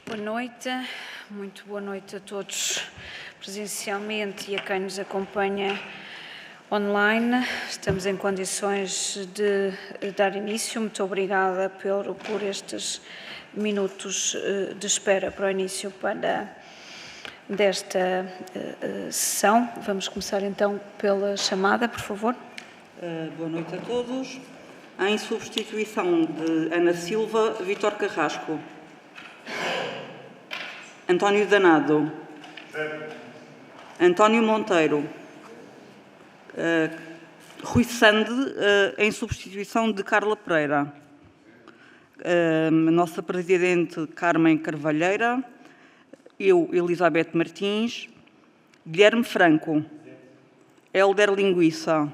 Boa noite, muito boa noite a todos presencialmente e a quem nos acompanha online. Estamos em condições de dar início. Muito obrigada por estes minutos de espera para o início desta sessão. Vamos começar então pela chamada, por favor. Boa noite a todos. Em substituição de Ana Silva, Vítor Carrasco. António Danado. António Monteiro. Rui Sande, em substituição de Carla Pereira. A nossa Presidente Carmen Carvalheira. Eu, Elizabeth Martins. Guilherme Franco. Hélder Linguiça.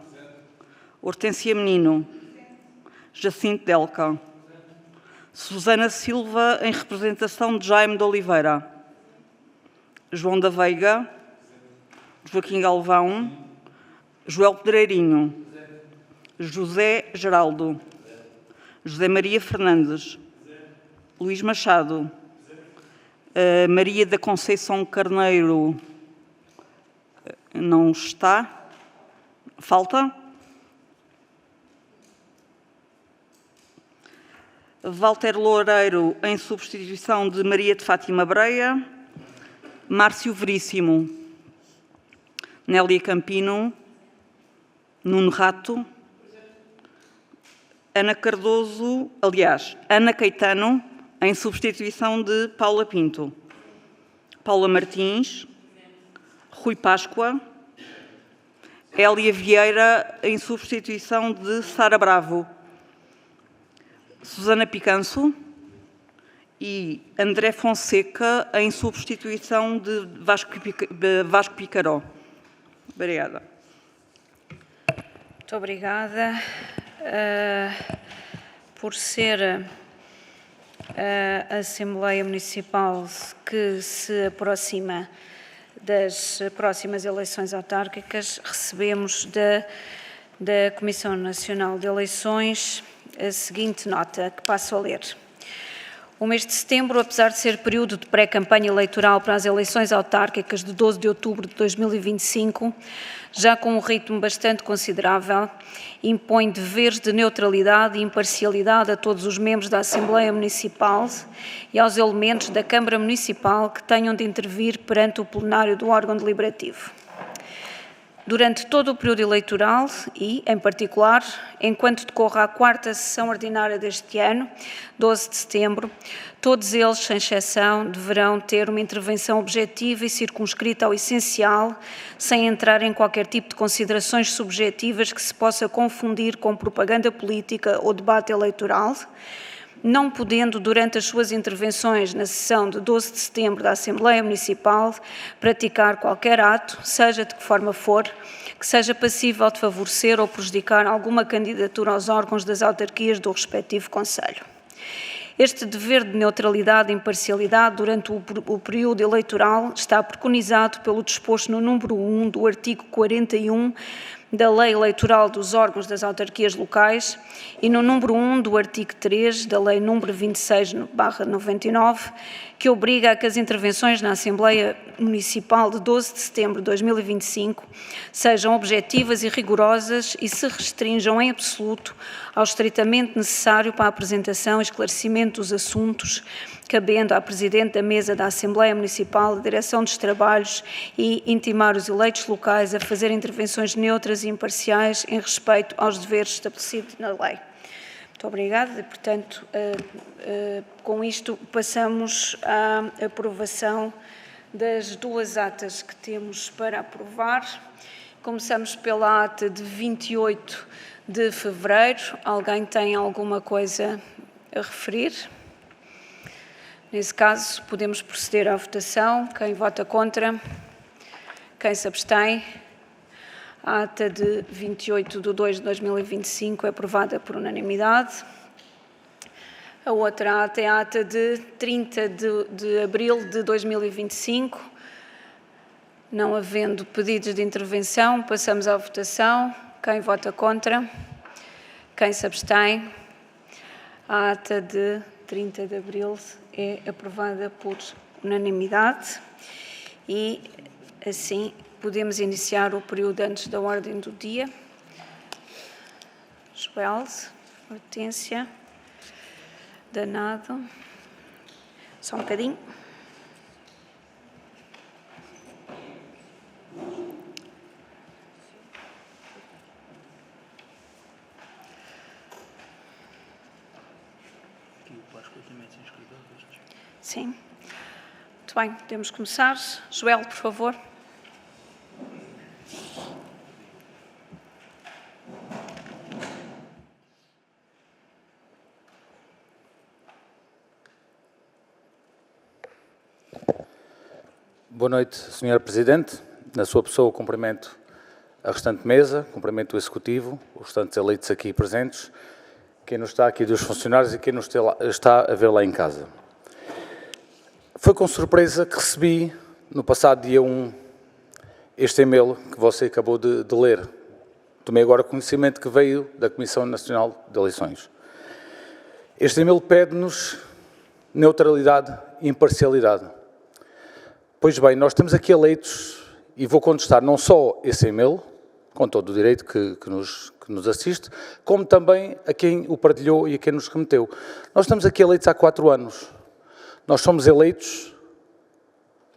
Hortência Menino. Jacinto Delca. Susana Silva, em representação de Jaime de Oliveira. João da Veiga. Joaquim Galvão. Joel Pedreirinho. José Geraldo. José Maria Fernandes. Luís Machado. Maria da Conceição Carneiro. Não está. Falta. Walter Loureiro, em substituição de Maria de Fátima Breia. Márcio Veríssimo. Nélia Campino. Nuno Rato. Ana Cardoso, Ana Caetano, em substituição de Paula Pinto. Paula Martins. Rui Páscoa. Hélia Vieira, em substituição de Sara Bravo. Susana Picanço e André Fonseca, em substituição de Vasco Picaró. Obrigada. Muito obrigada. Por ser a Assembleia Municipal que se aproxima das próximas eleições autárquicas, recebemos da Comissão Nacional de Eleições a seguinte nota, que passo a ler. O mês de setembro, apesar de ser período de pré-campanha eleitoral para as eleições autárquicas de 12 de outubro de 2025, já com um ritmo bastante considerável, impõe deveres de neutralidade e imparcialidade a todos os membros da Assembleia Municipal e aos elementos da Câmara Municipal que tenham de intervir perante o plenário do órgão deliberativo. Durante todo o período eleitoral e, em particular, enquanto decorra a quarta sessão ordinária deste ano, 12 de setembro, todos eles, sem exceção, deverão ter uma intervenção objetiva e circunscrita ao essencial, sem entrar em qualquer tipo de considerações subjetivas que se possa confundir com propaganda política ou debate eleitoral, não podendo, durante as suas intervenções na sessão de 12 de setembro da Assembleia Municipal, praticar qualquer ato, seja de que forma for, que seja passível de favorecer ou prejudicar alguma candidatura aos órgãos das autarquias do respectivo concelho. Este dever de neutralidade e imparcialidade durante o período eleitoral está preconizado pelo disposto no número 1 do artigo 41 da Lei Eleitoral dos órgãos das autarquias locais e no número 1 do artigo 3 da Lei número 26/99, que obriga a que as intervenções na Assembleia Municipal de 12 de setembro de 2025 sejam objetivas e rigorosas e se restringam em absoluto ao estritamente necessário para a apresentação e esclarecimento dos assuntos, cabendo à Presidente da Mesa da Assembleia Municipal, a direção dos trabalhos e intimar os eleitos locais a fazer intervenções neutras e imparciais em respeito aos deveres estabelecidos na lei. Muito obrigada. Portanto, com isto passamos à aprovação das duas atas que temos para aprovar. Começamos pela ata de 28 de fevereiro. Alguém tem alguma coisa a referir? Nesse caso, podemos proceder à votação. Quem vota contra? Quem se abstém? A ata de 28 de 2 de 2025 é aprovada por unanimidade. A outra ata é a ata de 30 de abril de 2025. Não havendo pedidos de intervenção, passamos à votação. Quem vota contra? Quem se abstém? A ata de 30 de abril é aprovada por unanimidade e, assim, podemos iniciar o período antes da ordem do dia. Joel, Hortência, Danado, só um bocadinho. Sim. Muito bem, podemos começar. Joel, por favor. Boa noite, Sr. Presidente. Na sua pessoa, cumprimento a restante mesa, cumprimento o Executivo, os restantes eleitos aqui presentes, quem nos está aqui dos funcionários e quem nos está a ver lá em casa. Foi com surpresa que recebi, no passado dia 1, este e-mail que você acabou de ler. Tomei agora conhecimento que veio da Comissão Nacional de Eleições. Este e-mail pede-nos neutralidade e imparcialidade. Pois bem, nós temos aqui eleitos, e vou contestar não só esse e-mail, com todo o direito que nos assiste, como também a quem o partilhou e a quem nos remeteu. Nós estamos aqui eleitos há 4 anos. Nós somos eleitos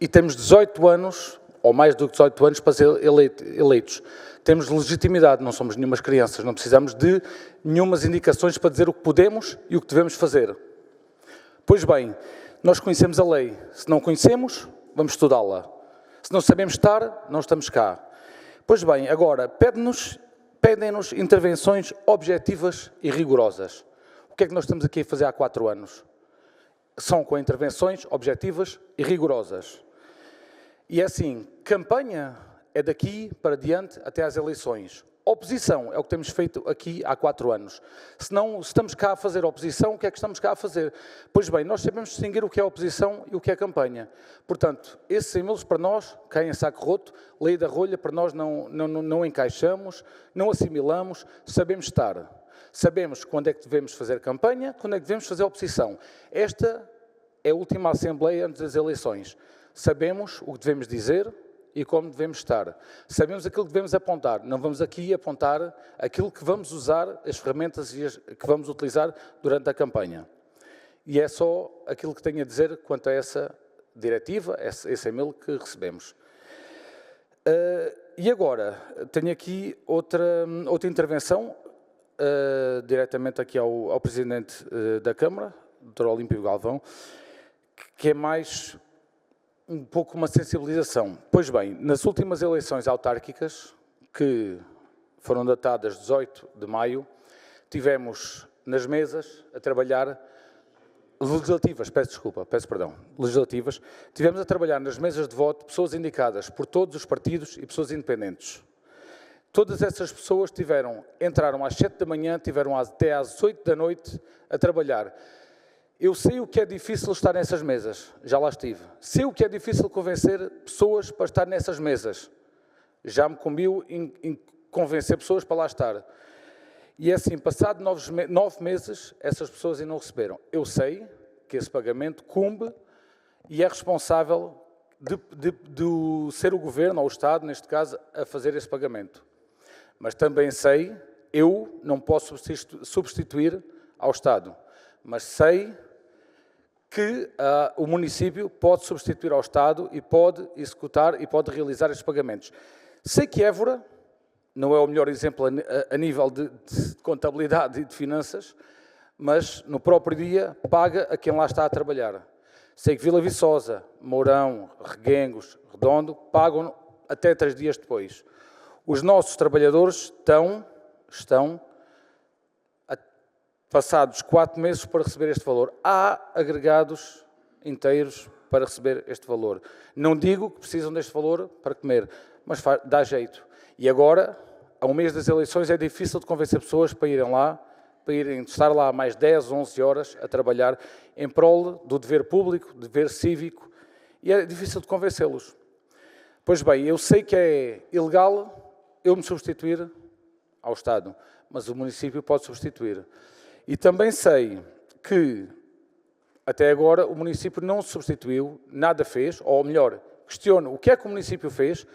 e temos 18 anos, ou mais do que 18 anos, para ser eleitos. Temos legitimidade, não somos nenhumas crianças, não precisamos de nenhumas indicações para dizer o que podemos e o que devemos fazer. Pois bem, nós conhecemos a lei. Se não conhecemos, vamos estudá-la. Se não sabemos estar, não estamos cá. Pois bem, agora, pedem-nos intervenções objetivas e rigorosas. O que é que nós estamos aqui a fazer há 4 anos? São com intervenções objetivas e rigorosas. E é assim, campanha é daqui para diante até às eleições. Oposição é o que temos feito aqui há 4 anos. Se não estamos cá a fazer oposição, o que é que estamos cá a fazer? Pois bem, nós sabemos distinguir o que é oposição e o que é campanha. Portanto, esses e-mails para nós caem em saco roto, lei da rolha para nós não encaixamos, não assimilamos, sabemos estar. Sabemos quando é que devemos fazer campanha, quando é que devemos fazer oposição. Esta é a última Assembleia antes das eleições. Sabemos o que devemos dizer e como devemos estar. Sabemos aquilo que devemos apontar. Não vamos aqui apontar aquilo que vamos usar, as ferramentas que vamos utilizar durante a campanha. E é só aquilo que tenho a dizer quanto a essa diretiva, esse e-mail que recebemos. E agora, tenho aqui outra intervenção, diretamente aqui ao Presidente da Câmara, Dr. Olímpio Galvão, que é mais um pouco uma sensibilização. Pois bem, nas últimas eleições autárquicas, que foram datadas 18 de maio, tivemos nas mesas a trabalhar legislativas, legislativas, tivemos a trabalhar nas mesas de voto pessoas indicadas por todos os partidos e pessoas independentes. Todas essas pessoas entraram às 7 da manhã, tiveram até às 8 da noite a trabalhar. Eu sei o que é difícil estar nessas mesas, já lá estive. Sei o que é difícil convencer pessoas para estar nessas mesas. Já me combiu em convencer pessoas para lá estar. E é assim, passado 9 meses, essas pessoas ainda não receberam. Eu sei que esse pagamento cumbe e é responsável de ser o Governo, ou o Estado, neste caso, a fazer esse pagamento. Mas também sei, eu não posso substituir ao Estado, mas sei que o município pode substituir ao Estado e pode executar e pode realizar estes pagamentos. Sei que Évora não é o melhor exemplo a nível de contabilidade e de finanças, mas no próprio dia paga a quem lá está a trabalhar. Sei que Vila Viçosa, Mourão, Reguengos, Redondo pagam até 3 dias depois. Os nossos trabalhadores estão passados 4 meses para receber este valor. Há agregados inteiros para receber este valor. Não digo que precisam deste valor para comer, mas dá jeito. E agora, a um mês das eleições, é difícil de convencer pessoas para irem lá, para irem estar lá mais 10, 11 horas a trabalhar em prol do dever público, dever cívico, e é difícil de convencê-los. Pois bem, eu sei que é ilegal eu me substituir ao Estado, mas o município pode substituir. E também sei que Até agora, o município não substituiu, nada fez, ou melhor, questiono o que é que o município fez,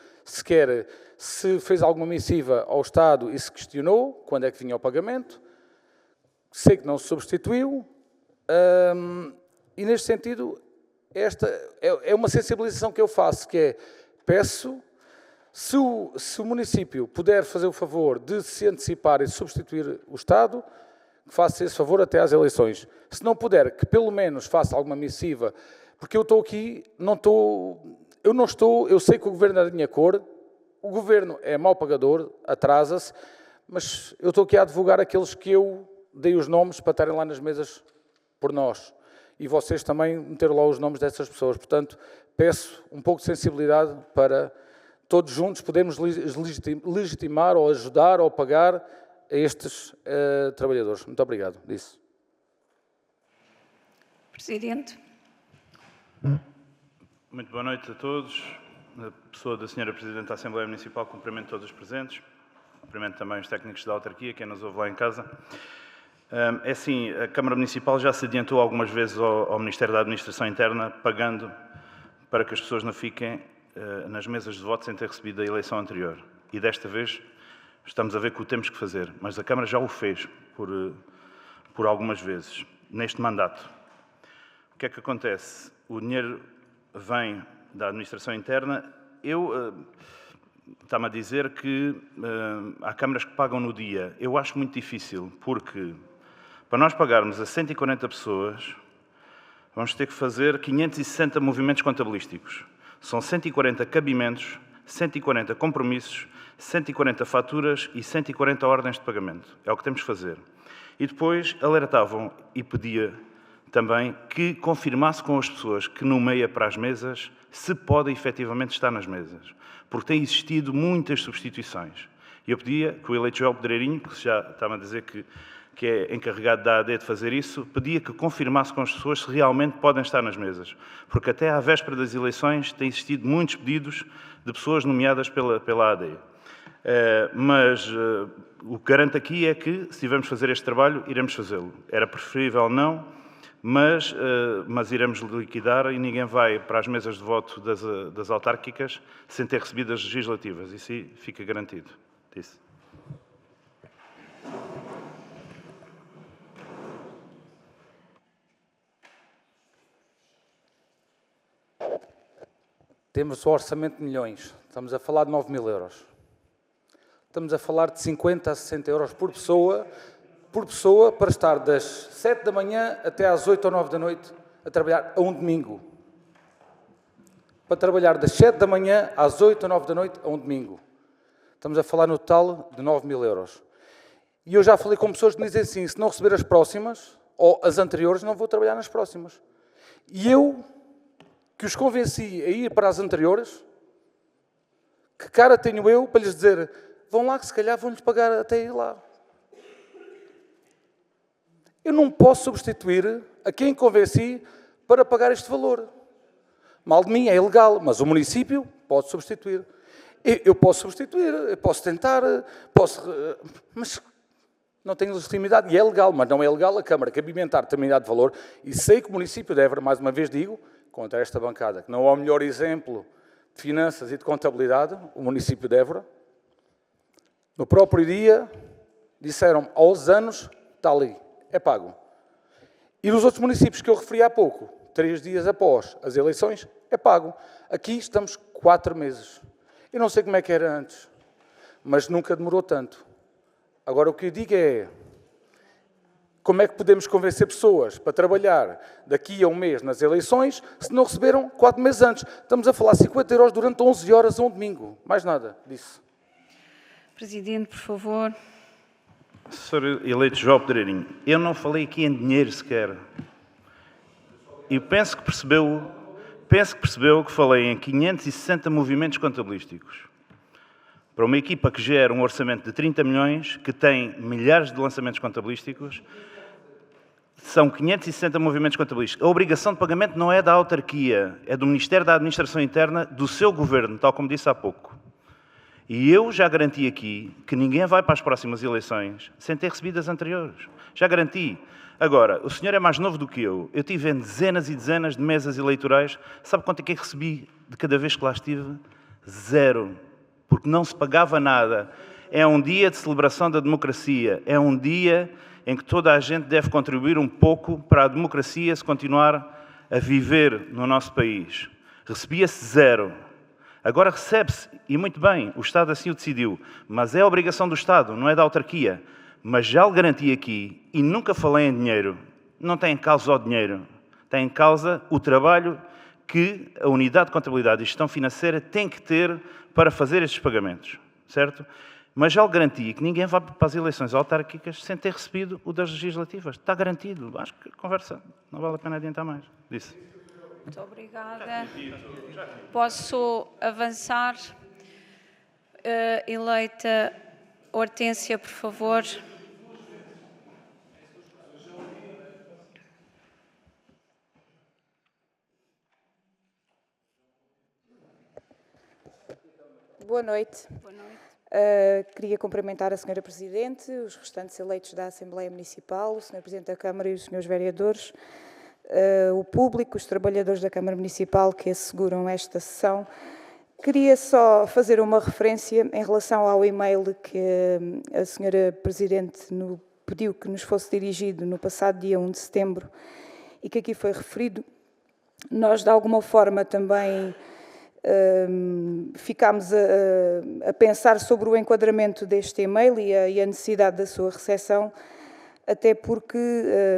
se fez alguma missiva ao Estado e se questionou, quando é que vinha o pagamento. Sei que não se substituiu, e neste sentido, esta é uma sensibilização que eu faço, que é, peço, se o município puder fazer o favor de se antecipar e substituir o Estado, que faça esse favor até às eleições. Se não puder, que pelo menos faça alguma missiva, porque eu estou aqui, eu sei que o Governo é da minha cor, o Governo é mau pagador, atrasa-se, mas eu estou aqui a advogar aqueles que eu dei os nomes para estarem lá nas mesas por nós. E vocês também meteram lá os nomes dessas pessoas. Portanto, peço um pouco de sensibilidade para todos juntos podermos legitimar ou ajudar ou pagar a estes trabalhadores. Muito obrigado. Disse. Presidente. Muito boa noite a todos. Na pessoa da Sra. Presidente da Assembleia Municipal, cumprimento todos os presentes. Cumprimento também os técnicos da autarquia, quem nos ouve lá em casa. É assim, a Câmara Municipal já se adiantou algumas vezes ao Ministério da Administração Interna, pagando para que as pessoas não fiquem nas mesas de voto sem ter recebido a eleição anterior. E desta vez estamos a ver que o temos que fazer, mas a Câmara já o fez por algumas vezes, neste mandato. O que é que acontece? O dinheiro vem da Administração Interna. Está-me a dizer que há câmaras que pagam no dia. Eu acho muito difícil, porque para nós pagarmos a 140 pessoas, vamos ter que fazer 560 movimentos contabilísticos. São 140 cabimentos, 140 compromissos, 140 faturas e 140 ordens de pagamento. É o que temos que fazer. E depois alertavam e pedia também que confirmasse com as pessoas que nomeia para as mesas se pode efetivamente estar nas mesas. Porque tem existido muitas substituições. E eu pedia que o eleito João Pedreirinho, que já estava a dizer que é encarregado da AD de fazer isso, pedia que confirmasse com as pessoas se realmente podem estar nas mesas. Porque até à véspera das eleições têm existido muitos pedidos de pessoas nomeadas pela AD. Mas o que garanto aqui é que, se tivermos fazer este trabalho, iremos fazê-lo. Era preferível não, mas iremos liquidar e ninguém vai para as mesas de voto das autárquicas sem ter recebido as legislativas. Isso aí fica garantido. Disse. Temos o orçamento de milhões. Estamos a falar de 9.000 euros. Estamos a falar de 50 a 60 euros por pessoa para estar das 7 da manhã até às 8 ou 9 da noite a trabalhar a um domingo. Para trabalhar das 7 da manhã às 8 ou 9 da noite a um domingo. Estamos a falar no total de 9.000 euros. E eu já falei com pessoas que me dizem assim, se não receber as próximas, ou as anteriores, não vou trabalhar nas próximas. E eu, que os convenci a ir para as anteriores, que cara tenho eu para lhes dizer, vão lá que se calhar vão-lhes pagar até ir lá. Eu não posso substituir a quem convenci para pagar este valor. Mal de mim, é ilegal, mas o município pode substituir. Eu posso substituir, eu posso tentar, mas não tenho legitimidade. E é legal, mas não é legal a Câmara cabimentar determinado valor. E sei que o município deve, mais uma vez digo, contra esta bancada, que não é o melhor exemplo de finanças e de contabilidade, o município de Évora, no próprio dia, disseram aos anos, está ali, é pago. E nos outros municípios que eu referi há pouco, 3 dias após as eleições, é pago. Aqui estamos 4 meses. Eu não sei como é que era antes, mas nunca demorou tanto. Agora, o que eu digo é, como é que podemos convencer pessoas para trabalhar daqui a um mês nas eleições se não receberam 4 meses antes? Estamos a falar 50 euros durante 11 horas a um domingo. Mais nada disso. Presidente, por favor. Sr. eleito João Pedreirinho, eu não falei aqui em dinheiro sequer. E penso que percebeu que falei em 560 movimentos contabilísticos. Para uma equipa que gera um orçamento de 30 milhões, que tem milhares de lançamentos contabilísticos, são 560 movimentos contabilísticos. A obrigação de pagamento não é da autarquia, é do Ministério da Administração Interna, do seu governo, tal como disse há pouco. E eu já garanti aqui que ninguém vai para as próximas eleições sem ter recebido as anteriores. Já garanti. Agora, o senhor é mais novo do que eu. Eu tive em dezenas e dezenas de mesas eleitorais. Sabe quanto é que recebi de cada vez que lá estive? 0. Porque não se pagava nada. É um dia de celebração da democracia. É um dia em que toda a gente deve contribuir um pouco para a democracia se continuar a viver no nosso país. Recebia-se 0. Agora recebe-se, e muito bem, o Estado assim o decidiu. Mas é a obrigação do Estado, não é da autarquia. Mas já lhe garanti aqui, e nunca falei em dinheiro, não tem em causa o dinheiro, tem em causa o trabalho que a Unidade de Contabilidade e Gestão Financeira tem que ter para fazer estes pagamentos, certo? Mas já lhe garanti que ninguém vai para as eleições autárquicas sem ter recebido o das legislativas. Está garantido. Acho que a conversa não vale a pena adiantar mais. Disse. Muito obrigada. Posso avançar? Eleita Hortência, por favor. Boa noite. Boa noite. Queria cumprimentar a Sra. Presidente, os restantes eleitos da Assembleia Municipal, o Sr. Presidente da Câmara e os Srs. Vereadores, o público, os trabalhadores da Câmara Municipal que asseguram esta sessão. Queria só fazer uma referência em relação ao e-mail que a Sra. Presidente pediu que nos fosse dirigido no passado dia 1 de setembro e que aqui foi referido. Nós, de alguma forma, também ficámos a pensar sobre o enquadramento deste e-mail e a necessidade da sua recepção, até porque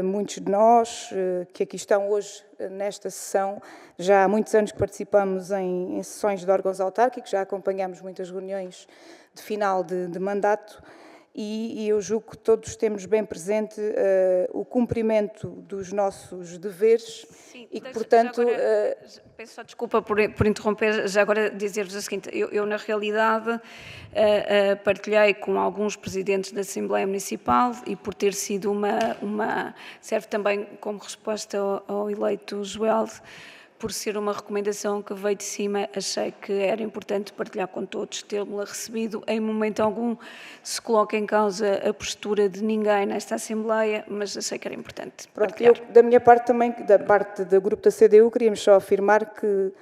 muitos de nós que aqui estão hoje nesta sessão, já há muitos anos que participamos em sessões de órgãos autárquicos, já acompanhamos muitas reuniões de final de mandato e eu julgo que todos temos bem presente o cumprimento dos nossos deveres. Sim, e que, portanto... Peço só desculpa por interromper, já agora dizer-vos o seguinte, eu na realidade partilhei com alguns presidentes da Assembleia Municipal e por ter sido serve também como resposta ao eleito Joel, por ser uma recomendação que veio de cima, achei que era importante partilhar com todos, tê-la recebido. Em momento algum se coloca em causa a postura de ninguém nesta Assembleia, mas achei que era importante partilhar. Pronto, da minha parte também, da parte do grupo da CDU, queríamos só afirmar que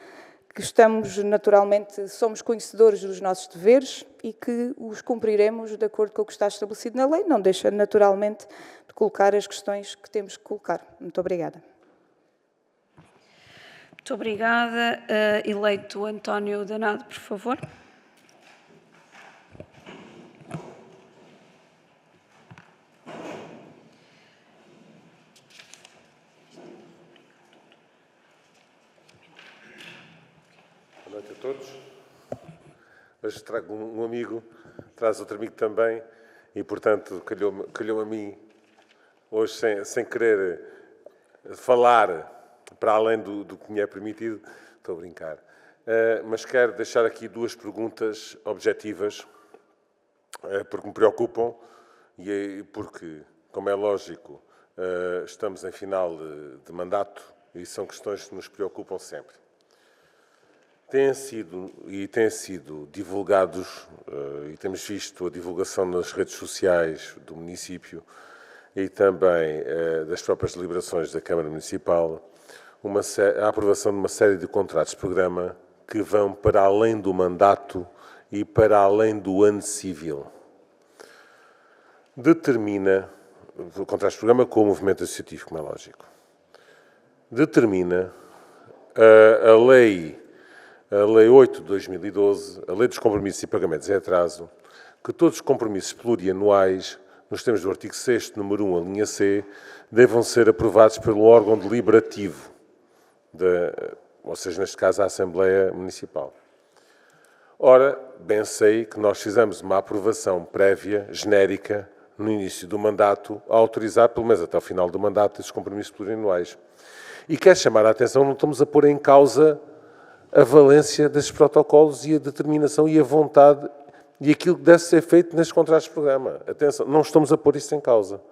estamos naturalmente, somos conhecedores dos nossos deveres e que os cumpriremos de acordo com o que está estabelecido na lei, não deixa naturalmente de colocar as questões que temos que colocar. Muito obrigada. Muito obrigada. Eleito António Danado, por favor. Boa noite a todos. Hoje trago um amigo, traz outro amigo também e, portanto, calhou-me a mim, hoje, sem querer falar para além do que me é permitido, estou a brincar. Mas quero deixar aqui duas perguntas objetivas, porque me preocupam e porque, como é lógico, estamos em final de mandato e são questões que nos preocupam sempre. Têm sido divulgados, e temos visto a divulgação nas redes sociais do município e também das próprias deliberações da Câmara Municipal, a aprovação de uma série de contratos de programa que vão para além do mandato e para além do ano civil. Determina, contratos de programa com o movimento associativo, como é lógico, determina a Lei 8 de 2012, a Lei dos Compromissos e Pagamentos em Atraso, que todos os compromissos plurianuais, nos termos do artigo 6º, número 1, a linha C, devam ser aprovados pelo órgão deliberativo, ou seja, neste caso, a Assembleia Municipal. Ora, bem sei que nós fizemos uma aprovação prévia, genérica, no início do mandato, a autorizar, pelo menos até ao final do mandato, esses compromissos plurianuais. E quero chamar a atenção, não estamos a pôr em causa a valência desses protocolos e a determinação e a vontade e aquilo que deve ser feito nestes contratos de programa. Atenção, não estamos a pôr isso em causa.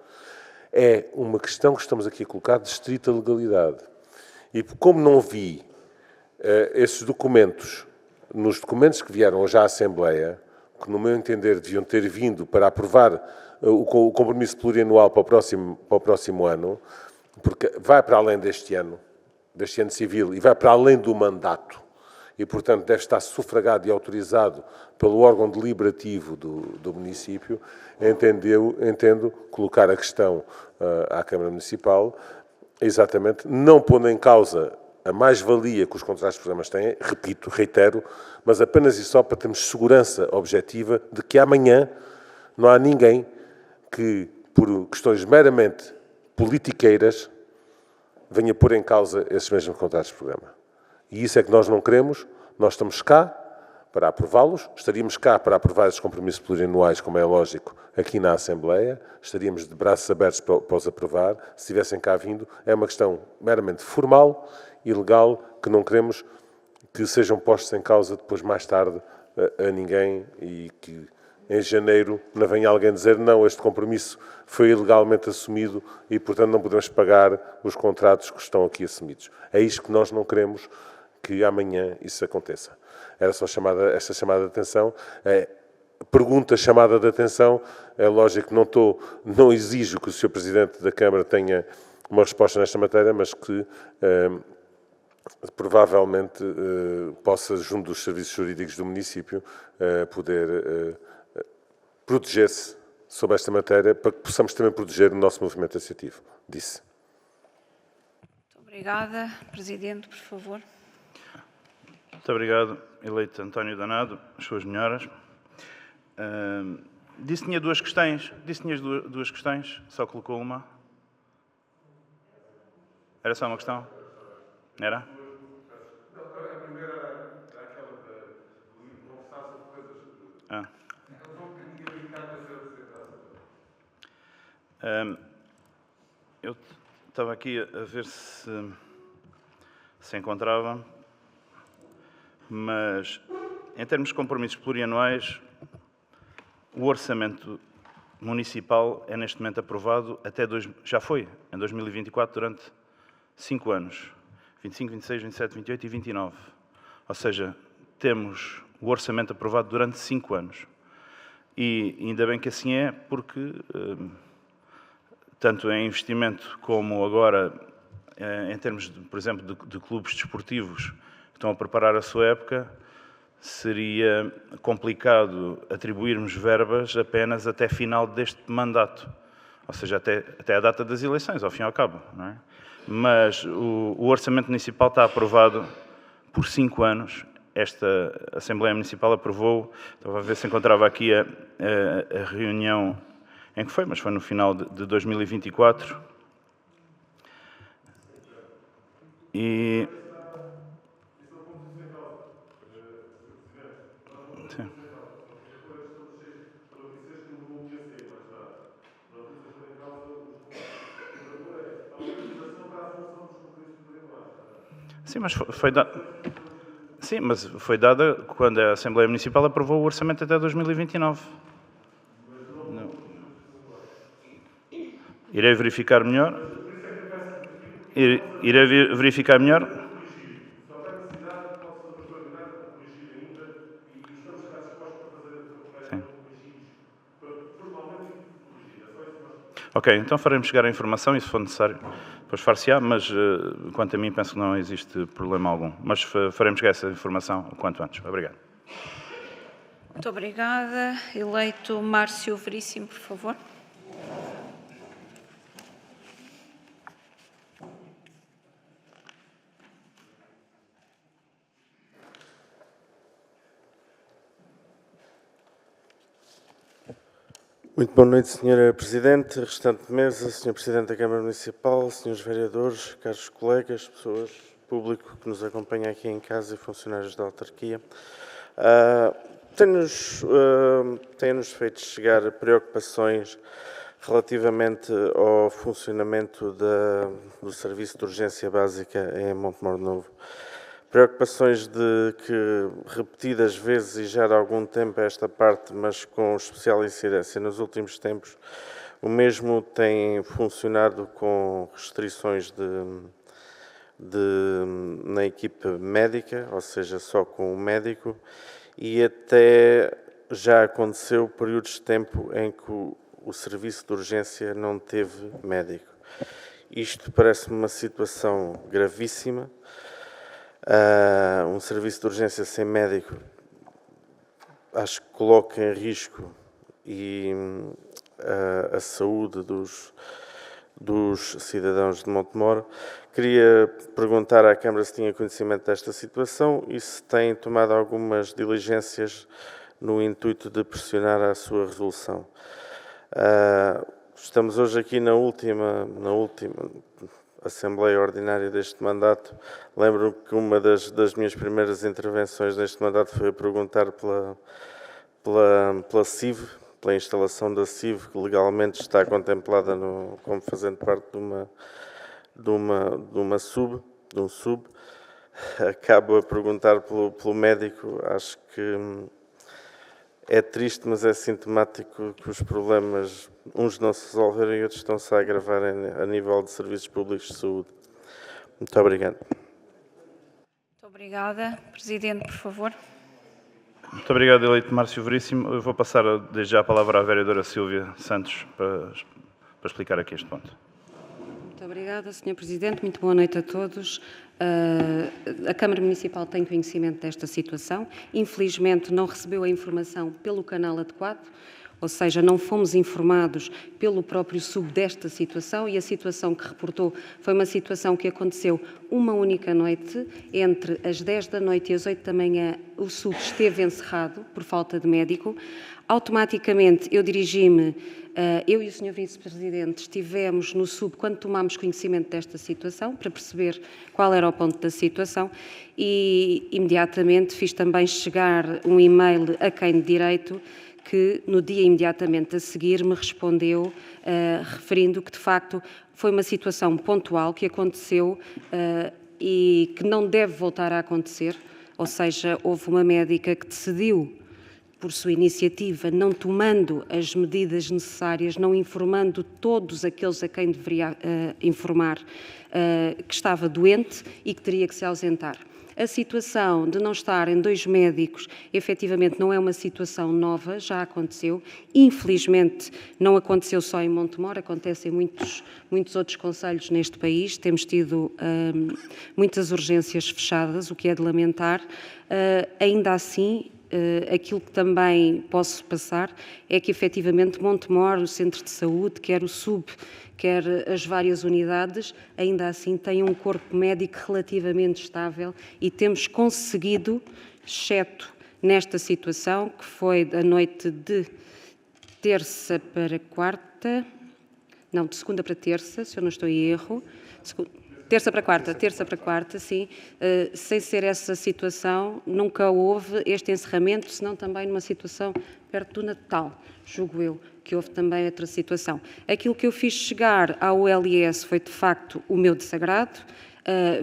É uma questão que estamos aqui a colocar de estrita legalidade. E como não vi esses documentos, nos documentos que vieram hoje à Assembleia, que no meu entender deviam ter vindo para aprovar o compromisso plurianual para o próximo ano, porque vai para além deste ano civil, e vai para além do mandato, e, portanto, deve estar sufragado e autorizado pelo órgão deliberativo do município. Entendo colocar a questão à Câmara Municipal, exatamente, não pondo em causa a mais-valia que os contratos de programas têm, repito, reitero, mas apenas e só para termos segurança objetiva de que amanhã não há ninguém que, por questões meramente politiqueiras, venha pôr em causa esses mesmos contratos de programa. E isso é que nós não queremos. Nós estamos cá para aprová-los, estaríamos cá para aprovar esses compromissos plurianuais, como é lógico, aqui na Assembleia, estaríamos de braços abertos para os aprovar, se estivessem cá vindo. É uma questão meramente formal e legal, que não queremos que sejam postos em causa depois, mais tarde, a ninguém, e que em janeiro não venha alguém dizer não, este compromisso foi ilegalmente assumido e, portanto, não podemos pagar os contratos que estão aqui assumidos. É isto que nós não queremos, que amanhã isso aconteça. Era só esta chamada de atenção. Pergunta chamada de atenção. É lógico que não exijo que o Sr. Presidente da Câmara tenha uma resposta nesta matéria, mas que provavelmente possa, junto dos serviços jurídicos do município, poder proteger-se sobre esta matéria, para que possamos também proteger o nosso movimento associativo. Disse. Muito obrigada. Presidente, por favor. Muito obrigado, eleito António Danado, as suas melhoras. Disse que tinha duas questões. Duas questões, só colocou uma. Era só uma questão? Era? A primeira era aquela de conversar sobre coisas... Eu estava aqui a ver se encontrava, mas em termos de compromissos plurianuais, o orçamento municipal é neste momento aprovado já foi, em 2024, durante 5 anos, 25, 26, 27, 28 e 29. Ou seja, temos o orçamento aprovado durante 5 anos. E ainda bem que assim é, porque tanto em investimento como agora, em termos, por exemplo, de clubes desportivos que estão a preparar a sua época, seria complicado atribuirmos verbas apenas até final deste mandato, ou seja, até a data das eleições, ao fim e ao cabo, não é? Mas o Orçamento Municipal está aprovado por 5 anos. Esta Assembleia Municipal aprovou, estava a ver se encontrava aqui a reunião em que foi, mas foi no final de 2024. E... Sim. Sim, mas foi dado... Sim, mas foi dada quando a Assembleia Municipal aprovou o orçamento até 2029. Não. Irei verificar melhor. Irei verificar melhor. Sim. Ok, então faremos chegar a informação e, se for necessário, depois far-se-á, mas quanto a mim penso que não existe problema algum. Mas faremos chegar essa informação o quanto antes. Obrigado. Muito obrigada. Eleito Márcio Veríssimo, por favor. Muito boa noite, Sra. Presidente, restante mesa, Sr. Presidente da Câmara Municipal, Srs. Vereadores, caros colegas, pessoas, público que nos acompanha aqui em casa e funcionários da autarquia. Tem-nos feito chegar preocupações relativamente ao funcionamento do Serviço de Urgência Básica em Montemor Novo. Preocupações de que, repetidas vezes e já há algum tempo a esta parte, mas com especial incidência nos últimos tempos, o mesmo tem funcionado com restrições na equipe médica, ou seja, só com o médico, e até já aconteceu períodos de tempo em que o serviço de urgência não teve médico. Isto parece-me uma situação gravíssima. Um serviço de urgência sem médico acho que coloca em risco a saúde dos cidadãos de Montemor. Queria perguntar à Câmara se tinha conhecimento desta situação e se tem tomado algumas diligências no intuito de pressionar a sua resolução. Estamos hoje aqui na última Assembleia Ordinária deste mandato. Lembro-me que uma das minhas primeiras intervenções neste mandato foi a perguntar pela CIV, pela instalação da CIV, que legalmente está contemplada como fazendo parte de um sub. Acabo a perguntar pelo médico. Acho que é triste, mas é sintomático que os problemas, uns não se resolverem e outros estão-se a agravar a nível de serviços públicos de saúde. Muito obrigado. Muito obrigada. Presidente, por favor. Muito obrigado, eleito Márcio Veríssimo. Eu vou passar desde já a palavra à vereadora Sílvia Santos para explicar aqui este ponto. Muito obrigada, Sr. Presidente. Muito boa noite a todos. A Câmara Municipal tem conhecimento desta situação. Infelizmente, não recebeu a informação pelo canal adequado, ou seja, não fomos informados pelo próprio sub desta situação, e a situação que reportou foi uma situação que aconteceu uma única noite, entre as 10 da noite e as 8 da manhã, o sub esteve encerrado por falta de médico. Automaticamente eu dirigi-me, eu e o Sr. Vice-Presidente estivemos no sub quando tomámos conhecimento desta situação, para perceber qual era o ponto da situação, e imediatamente fiz também chegar um e-mail a quem de direito, que no dia imediatamente a seguir me respondeu referindo que de facto foi uma situação pontual que aconteceu e que não deve voltar a acontecer, ou seja, houve uma médica que decidiu, por sua iniciativa, não tomando as medidas necessárias, não informando todos aqueles a quem deveria informar, que estava doente e que teria que se ausentar. A situação de não estarem 2 médicos, efetivamente, não é uma situação nova, já aconteceu. Infelizmente, não aconteceu só em Montemor, acontece em muitos outros concelhos neste país. Temos tido muitas urgências fechadas, o que é de lamentar. Ainda assim, aquilo que também posso passar é que, efetivamente, Montemor, o Centro de Saúde, quer o SUB, quer as várias unidades, ainda assim têm um corpo médico relativamente estável e temos conseguido, exceto nesta situação, que foi da noite de terça para quarta, não, de segunda para terça, se eu não estou em erro, terça para quarta, sim. Sem ser essa situação, nunca houve este encerramento, senão também numa situação perto do Natal, julgo eu, que houve também outra situação. Aquilo que eu fiz chegar ao LS foi, de facto, o meu desagrado.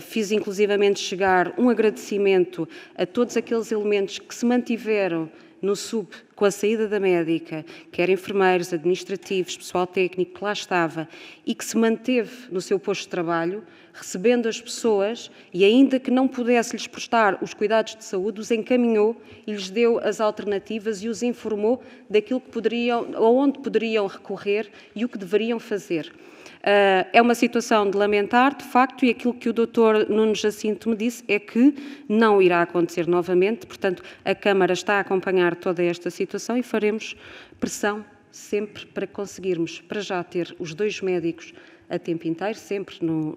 Fiz, inclusivamente, chegar um agradecimento a todos aqueles elementos que se mantiveram no SUB com a saída da médica, quer enfermeiros, administrativos, pessoal técnico que lá estava e que se manteve no seu posto de trabalho, recebendo as pessoas e ainda que não pudesse lhes prestar os cuidados de saúde, os encaminhou e lhes deu as alternativas e os informou daquilo que poderiam, aonde poderiam recorrer e o que deveriam fazer. É uma situação de lamentar, de facto, e aquilo que o Dr. Nuno Jacinto me disse é que não irá acontecer novamente, portanto, a Câmara está a acompanhar toda esta situação e faremos pressão sempre para conseguirmos, para já, ter os 2 médicos a tempo inteiro,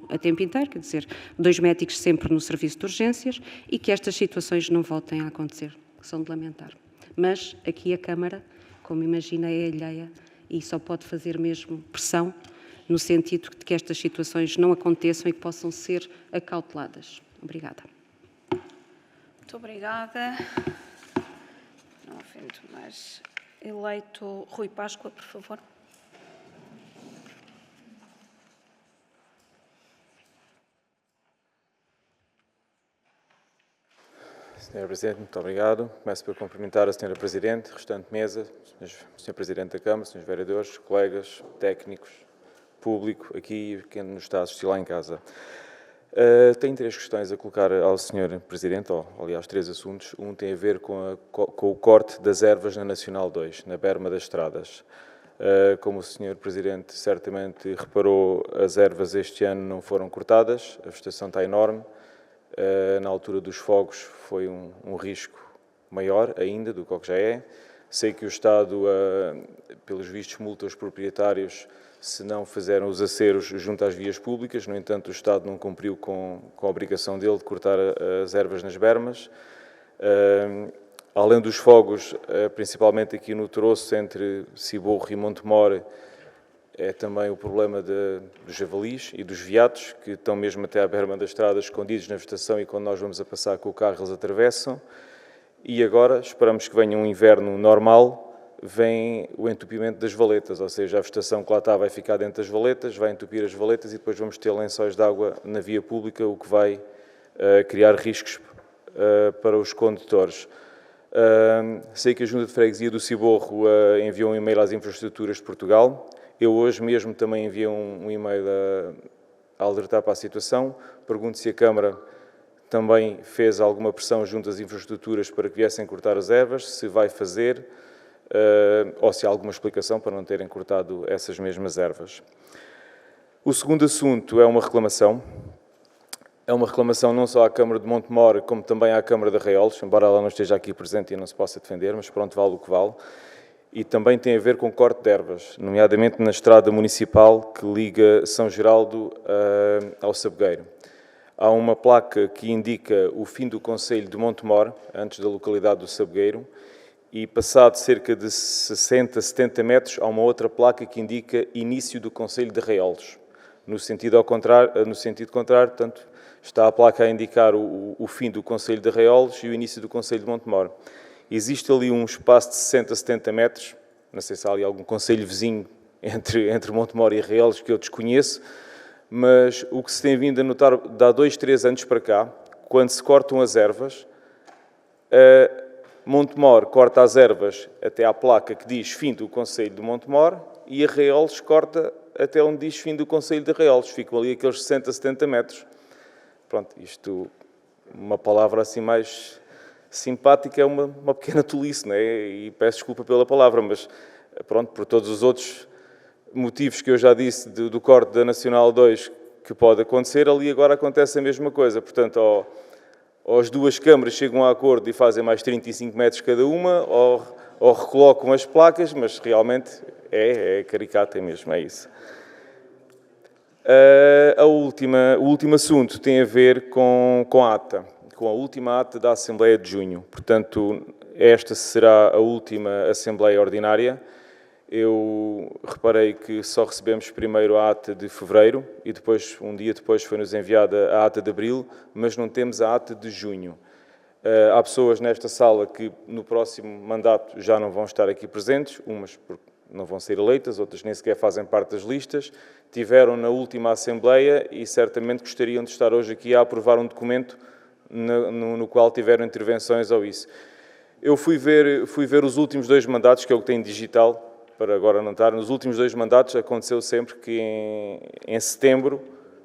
a tempo inteiro, quer dizer, 2 médicos sempre no serviço de urgências e que estas situações não voltem a acontecer, que são de lamentar. Mas aqui a Câmara, como imagina, é alheia e só pode fazer mesmo pressão no sentido de que estas situações não aconteçam e que possam ser acauteladas. Obrigada. Muito obrigada. Não havendo mais eleito Rui Páscoa, por favor. Senhora Presidente, muito obrigado. Começo por cumprimentar a Senhora Presidente, restante mesa, Senhor Presidente da Câmara, Senhores Vereadores, colegas, técnicos, público aqui e quem nos está a assistir lá em casa. Tenho 3 questões a colocar ao Senhor Presidente, ou aliás 3 assuntos. Um tem a ver com o corte das ervas na Nacional 2, na berma das estradas. Como o Sr. Presidente certamente reparou, as ervas este ano não foram cortadas, a vegetação está enorme. Na altura dos fogos foi um risco maior ainda do que já é. Sei que o Estado, pelos vistos, multa os proprietários se não fizeram os aceros junto às vias públicas. No entanto, o Estado não cumpriu com a obrigação dele de cortar as ervas nas bermas. Além dos fogos, principalmente aqui no troço entre Ciborro e Montemor, é também o problema dos javalis e dos veados, que estão mesmo até à berma da estrada, escondidos na vegetação, e quando nós vamos a passar com o carro eles atravessam. E agora, esperamos que venha um inverno normal, vem o entupimento das valetas, ou seja, a vegetação que lá está vai ficar dentro das valetas, vai entupir as valetas e depois vamos ter lençóis de água na via pública, o que vai criar riscos para os condutores. Sei que a Junta de Freguesia do Ciborro enviou um e-mail às infraestruturas de Portugal. Eu hoje mesmo também enviei um e-mail a alertar para a situação. Pergunto se a Câmara também fez alguma pressão junto às infraestruturas para que viessem cortar as ervas, se vai fazer, ou se há alguma explicação para não terem cortado essas mesmas ervas. O segundo assunto é uma reclamação. É uma reclamação não só à Câmara de Montemor, como também à Câmara de Arraiolos, embora ela não esteja aqui presente e não se possa defender, mas pronto, vale o que vale. E também tem a ver com corte de ervas, nomeadamente na estrada municipal que liga São Geraldo ao Sabogueiro. Há uma placa que indica o fim do concelho de Montemor, antes da localidade do Sabogueiro, e passado cerca de 60, 70 metros, há uma outra placa que indica início do concelho de Arraiolos. No sentido contrário, portanto, está a placa a indicar o fim do concelho de Arraiolos e o início do concelho de Montemor. Existe ali um espaço de 60, 70 metros, não sei se há ali algum concelho vizinho entre Montemor e Arraiolos que eu desconheço, mas o que se tem vindo a notar de há 2, 3 anos para cá, quando se cortam as ervas, Montemor corta as ervas até à placa que diz fim do concelho de Montemor e Arraiolos corta até onde diz fim do concelho de Arraiolos. Ficam ali aqueles 60, 70 metros. Pronto, isto, uma palavra assim mais simpática, é uma pequena tolice, não é? E peço desculpa pela palavra, mas pronto, por todos os outros motivos que eu já disse do corte da Nacional 2 que pode acontecer, ali agora acontece a mesma coisa. Portanto, ou as duas câmaras chegam a acordo e fazem mais 35 metros cada uma, ou recolocam as placas, mas realmente é caricata mesmo, é isso. O último assunto tem a ver com a ata, com a última ata da Assembleia de Junho. Portanto, esta será a última Assembleia Ordinária. Eu reparei que só recebemos primeiro a ata de Fevereiro e depois, um dia depois, foi-nos enviada a ata de Abril, mas não temos a ata de Junho. Há pessoas nesta sala que no próximo mandato já não vão estar aqui presentes, umas porque não vão ser eleitas, outras nem sequer fazem parte das listas, tiveram na última Assembleia e certamente gostariam de estar hoje aqui a aprovar um documento no qual tiveram intervenções ou isso. Eu fui ver os últimos 2 mandatos, que é o que tem digital, para agora não estar. Nos últimos 2 mandatos aconteceu sempre que em setembro,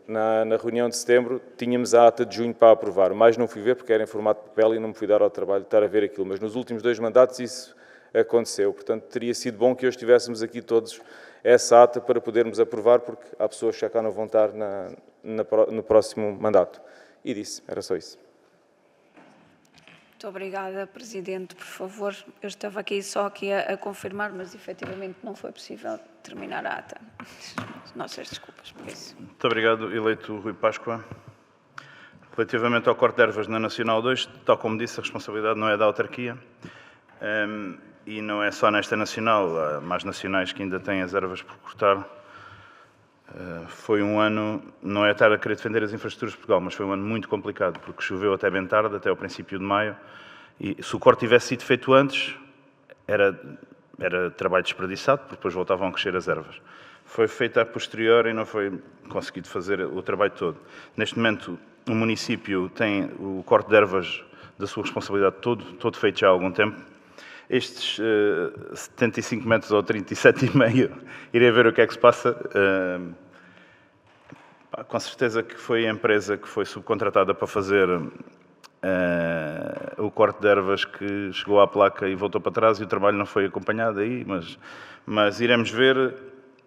na reunião de setembro, tínhamos a ata de junho para aprovar. Mas não fui ver porque era em formato de papel e não me fui dar ao trabalho de estar a ver aquilo. Mas nos últimos 2 mandatos isso aconteceu. Portanto, teria sido bom que hoje tivéssemos aqui todos essa ata para podermos aprovar, porque há pessoas que já cá não vão estar no próximo mandato. E disse, era só isso. Muito obrigada, Presidente. Por favor, eu estava aqui só a confirmar, mas efetivamente não foi possível terminar a ata. Nossas desculpas por isso. Muito obrigado, eleito Rui Páscoa. Relativamente ao corte de ervas na Nacional 2, tal como disse, a responsabilidade não é da autarquia. E não é só nesta Nacional, há mais nacionais que ainda têm as ervas por cortar. Foi um ano, não é estar a querer defender as infraestruturas de Portugal, mas foi um ano muito complicado, porque choveu até bem tarde, até ao princípio de maio, e se o corte tivesse sido feito antes, era trabalho desperdiçado, porque depois voltavam a crescer as ervas. Foi feito a posterior e não foi conseguido fazer o trabalho todo. Neste momento, o município tem o corte de ervas da sua responsabilidade todo feito já há algum tempo. Estes 75 metros ou 37,5, irei ver o que é que se passa. Com certeza que foi a empresa que foi subcontratada para fazer o corte de ervas que chegou à placa e voltou para trás e o trabalho não foi acompanhado aí, mas iremos ver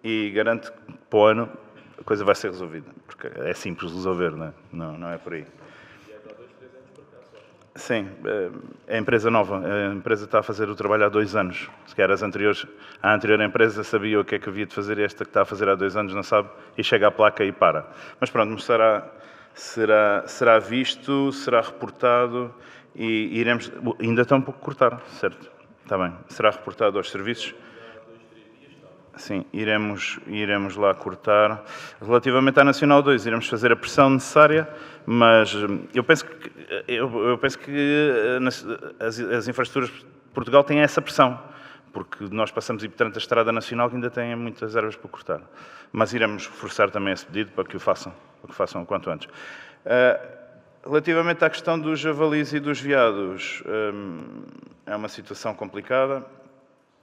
e garanto que para o ano a coisa vai ser resolvida, porque é simples de resolver, não é por aí. Sim, é a empresa nova, a empresa está a fazer o trabalho há 2 anos. Se calhar a anterior empresa sabia o que é que havia de fazer e esta que está a fazer há 2 anos não sabe e chega à placa e para. Mas pronto, será visto, será reportado e iremos... Ainda está um pouco a cortar, certo? Está bem, será reportado aos serviços. Sim, iremos lá cortar. Relativamente à Nacional 2, iremos fazer a pressão necessária, mas eu penso que as infraestruturas de Portugal têm essa pressão, porque nós passamos perante a Estrada Nacional que ainda tem muitas ervas para cortar. Mas iremos forçar também esse pedido para que o façam o quanto antes. Relativamente à questão dos javalis e dos veados, é uma situação complicada.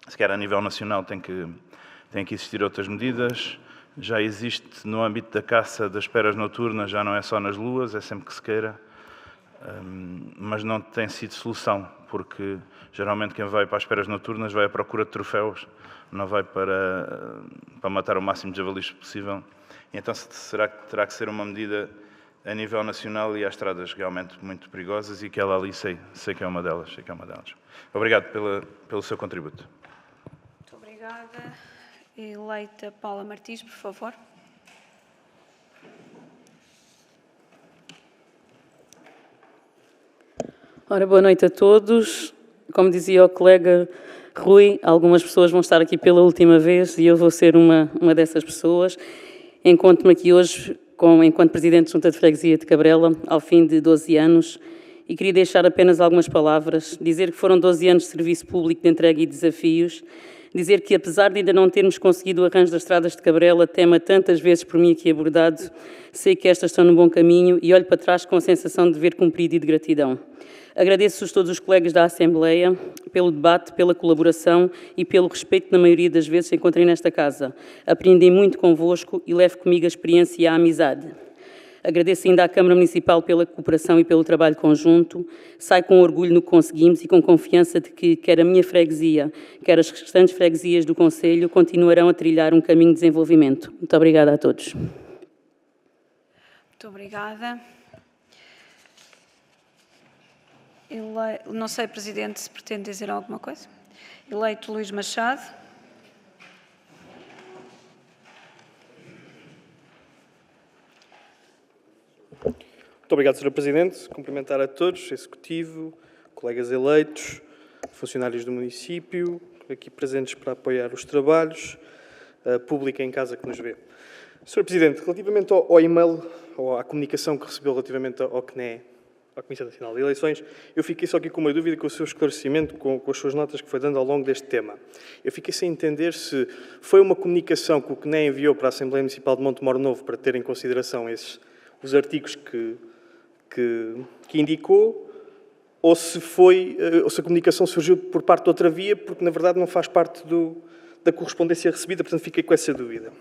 Se quer a nível nacional tem que existir outras medidas. Já existe no âmbito da caça das peras noturnas, já não é só nas luas, é sempre que se queira, mas não tem sido solução, porque geralmente quem vai para as peras noturnas vai à procura de troféus, não vai para matar o máximo de javalis possível. E então terá que ser uma medida a nível nacional e há estradas realmente muito perigosas e aquela ali sei que é uma delas. Obrigado pelo seu contributo. Muito obrigada. Eleita Paula Martins, por favor. Ora, boa noite a todos. Como dizia o colega Rui, algumas pessoas vão estar aqui pela última vez e eu vou ser uma dessas pessoas. Encontro-me aqui hoje enquanto Presidente de Junta de Freguesia de Cabrela, ao fim de 12 anos, e queria deixar apenas algumas palavras, dizer que foram 12 anos de serviço público de entrega e desafios, dizer que, apesar de ainda não termos conseguido o arranjo das estradas de Cabrela, tema tantas vezes por mim aqui abordado, sei que estas estão no bom caminho e olho para trás com a sensação de dever cumprido e de gratidão. Agradeço a todos os colegas da Assembleia pelo debate, pela colaboração e pelo respeito que, na maioria das vezes, encontrei nesta casa. Aprendi muito convosco e levo comigo a experiência e a amizade. Agradeço ainda à Câmara Municipal pela cooperação e pelo trabalho conjunto. Saio com orgulho no que conseguimos e com confiança de que, quer a minha freguesia, quer as restantes freguesias do Conselho, continuarão a trilhar um caminho de desenvolvimento. Muito obrigada a todos. Muito obrigada. Não sei, Presidente, se pretende dizer alguma coisa. Eleito Luís Machado. Muito obrigado, Sr. Presidente. Cumprimentar a todos, Executivo, colegas eleitos, funcionários do município, aqui presentes para apoiar os trabalhos, público em casa que nos vê. Sr. Presidente, relativamente ao e-mail, ou à comunicação que recebeu relativamente ao CNE, à Comissão Nacional de Eleições, eu fiquei só aqui com uma dúvida com o seu esclarecimento, com as suas notas que foi dando ao longo deste tema. Eu fiquei sem entender se foi uma comunicação que o CNE enviou para a Assembleia Municipal de Montemor Novo para ter em consideração os artigos que indicou, ou se a comunicação surgiu por parte de outra via, porque na verdade não faz parte da correspondência recebida, portanto fiquei com essa dúvida.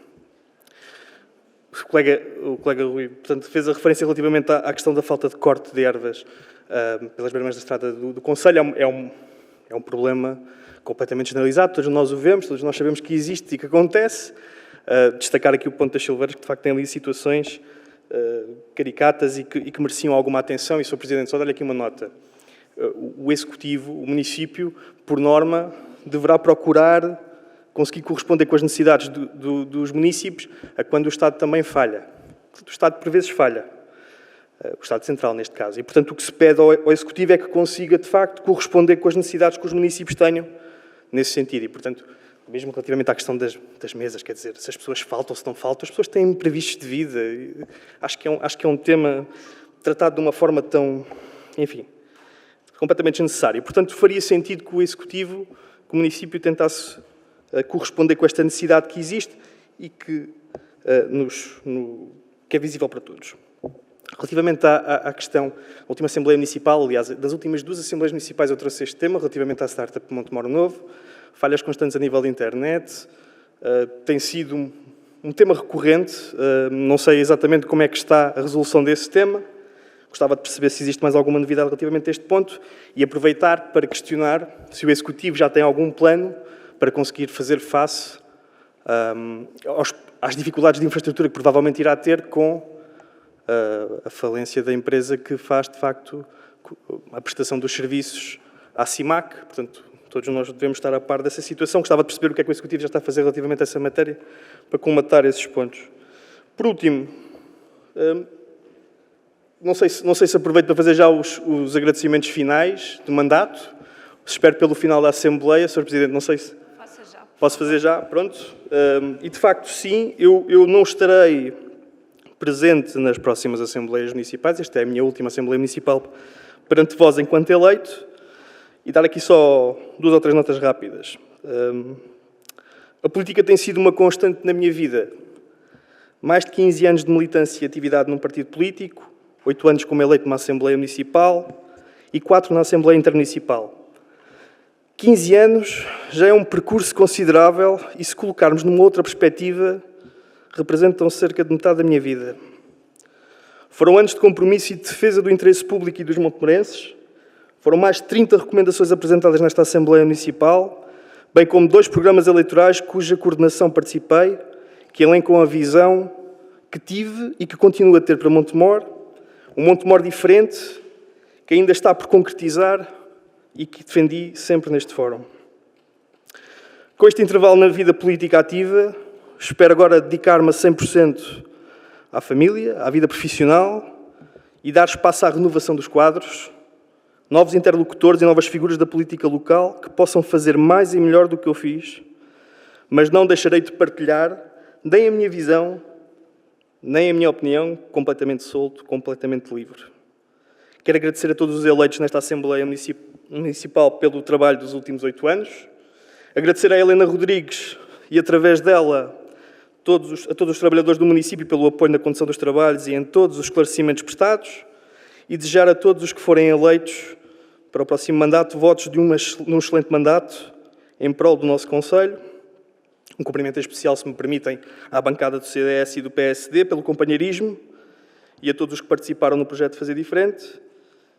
O colega Rui, portanto, fez a referência relativamente à questão da falta de corte de ervas pelas beiras da estrada do Conselho. É um problema completamente generalizado, todos nós o vemos, todos nós sabemos que existe e que acontece. Destacar aqui o ponto das Silveiras, que de facto tem ali situações caricatas e que mereciam alguma atenção. E, Sr. Presidente, só dar-lhe aqui uma nota. O Executivo, o município, por norma, deverá procurar conseguir corresponder com as necessidades dos municípios a quando o Estado também falha. O Estado, por vezes, falha. O Estado Central, neste caso. E, portanto, o que se pede ao Executivo é que consiga, de facto, corresponder com as necessidades que os municípios tenham nesse sentido. E, portanto, mesmo relativamente à questão das mesas, quer dizer, se as pessoas faltam ou se não faltam, as pessoas têm imprevistos de vida. Acho que é um tema tratado de uma forma tão, enfim, completamente desnecessária. Portanto, faria sentido que o Executivo, que o município tentasse corresponder com esta necessidade que existe e que é visível para todos. Relativamente à questão, a última Assembleia Municipal, aliás, das últimas 2 Assembleias Municipais eu trouxe este tema, relativamente à startup de Montemor Novo, falhas constantes a nível de internet, tem sido um tema recorrente, não sei exatamente como é que está a resolução desse tema, Gostava de perceber se existe mais alguma novidade relativamente a este ponto e aproveitar para questionar se o Executivo já tem algum plano para conseguir fazer face às dificuldades de infraestrutura que provavelmente irá ter com a falência da empresa que faz, de facto, a prestação dos serviços à CIMAC. Portanto, todos nós devemos estar a par dessa situação. Gostava de perceber o que é que o Executivo já está a fazer relativamente a essa matéria para colmatar esses pontos. Por último, não sei se aproveito para fazer já os agradecimentos finais do mandato. Espero pelo final da Assembleia. Sr. Presidente, não sei se... Faça já. Posso fazer já? Pronto. E, de facto, sim, eu não estarei presente nas próximas Assembleias Municipais. Esta é a minha última Assembleia Municipal perante vós enquanto eleito. E dar aqui só 2 ou 3 notas rápidas. A política tem sido uma constante na minha vida. Mais de 15 anos de militância e atividade num partido político, 8 anos como eleito numa Assembleia Municipal e 4 na Assembleia Intermunicipal. 15 anos já é um percurso considerável e, se colocarmos numa outra perspectiva, representam cerca de metade da minha vida. Foram anos de compromisso e de defesa do interesse público e dos montemorenses. Foram mais de 30 recomendações apresentadas nesta Assembleia Municipal, bem como 2 programas eleitorais cuja coordenação participei, que elencam a visão que tive e que continuo a ter para Montemor, um Montemor diferente, que ainda está por concretizar e que defendi sempre neste fórum. Com este intervalo na vida política ativa, espero agora dedicar-me a 100% à família, à vida profissional e dar espaço à renovação dos quadros, novos interlocutores e novas figuras da política local que possam fazer mais e melhor do que eu fiz, mas não deixarei de partilhar nem a minha visão, nem a minha opinião, completamente solto, completamente livre. Quero agradecer a todos os eleitos nesta Assembleia Municipal pelo trabalho dos últimos 8 anos, agradecer a Helena Rodrigues e, através dela, a todos os trabalhadores do município pelo apoio na condução dos trabalhos e em todos os esclarecimentos prestados e desejar a todos os que forem eleitos para o próximo mandato votos de um excelente mandato em prol do nosso Conselho. Um cumprimento especial, se me permitem, à bancada do CDS e do PSD pelo companheirismo e a todos os que participaram no projeto Fazer Diferente.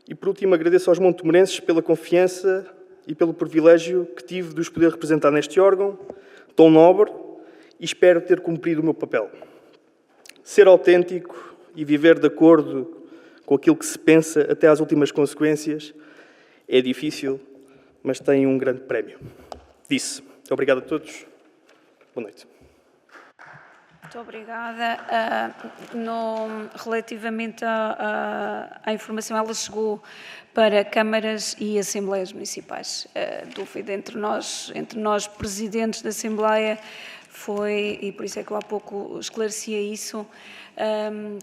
E, por último, agradeço aos montemorenses pela confiança e pelo privilégio que tive de os poder representar neste órgão tão nobre e espero ter cumprido o meu papel. Ser autêntico e viver de acordo com aquilo que se pensa até às últimas consequências é difícil, mas tem um grande prémio. Disse. Muito obrigado a todos. Boa noite. Muito obrigada. Relativamente à informação, ela chegou para câmaras e assembleias municipais. A dúvida entre nós presidentes da Assembleia foi, e por isso é que eu há pouco esclarecia isso,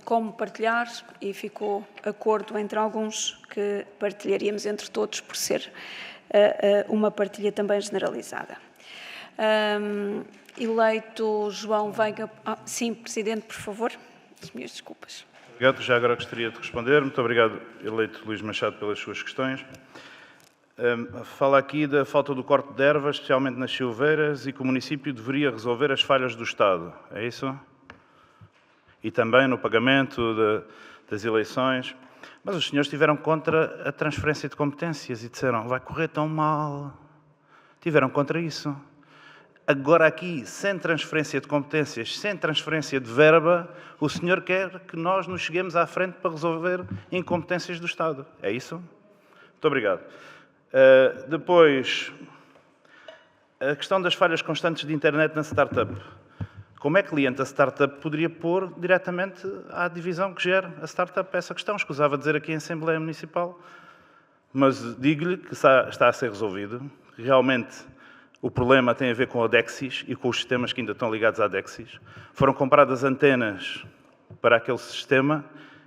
como partilhar, e ficou acordo entre alguns que partilharíamos entre todos por ser uma partilha também generalizada. Eleito João Veiga... sim, Presidente, por favor. As minhas desculpas. Obrigado. Já agora gostaria de responder. Muito obrigado, eleito Luís Machado, pelas suas questões. Fala aqui da falta do corte de ervas, especialmente nas silveiras, e que o município deveria resolver as falhas do Estado. É isso? E também no pagamento das eleições. Mas os senhores estiveram contra a transferência de competências e disseram, vai correr tão mal. Tiveram contra isso. Agora aqui, sem transferência de competências, sem transferência de verba, o senhor quer que nós nos cheguemos à frente para resolver incompetências do Estado. É isso? Muito obrigado. Depois, a questão das falhas constantes de internet na startup. Como é que cliente da startup poderia pôr diretamente à divisão que gera a startup essa questão? Escusava dizer aqui em Assembleia Municipal, mas digo-lhe que está a ser resolvido. Realmente, o problema tem a ver com a Dexis e com os sistemas que ainda estão ligados à Dexis. Foram compradas antenas para aquele sistema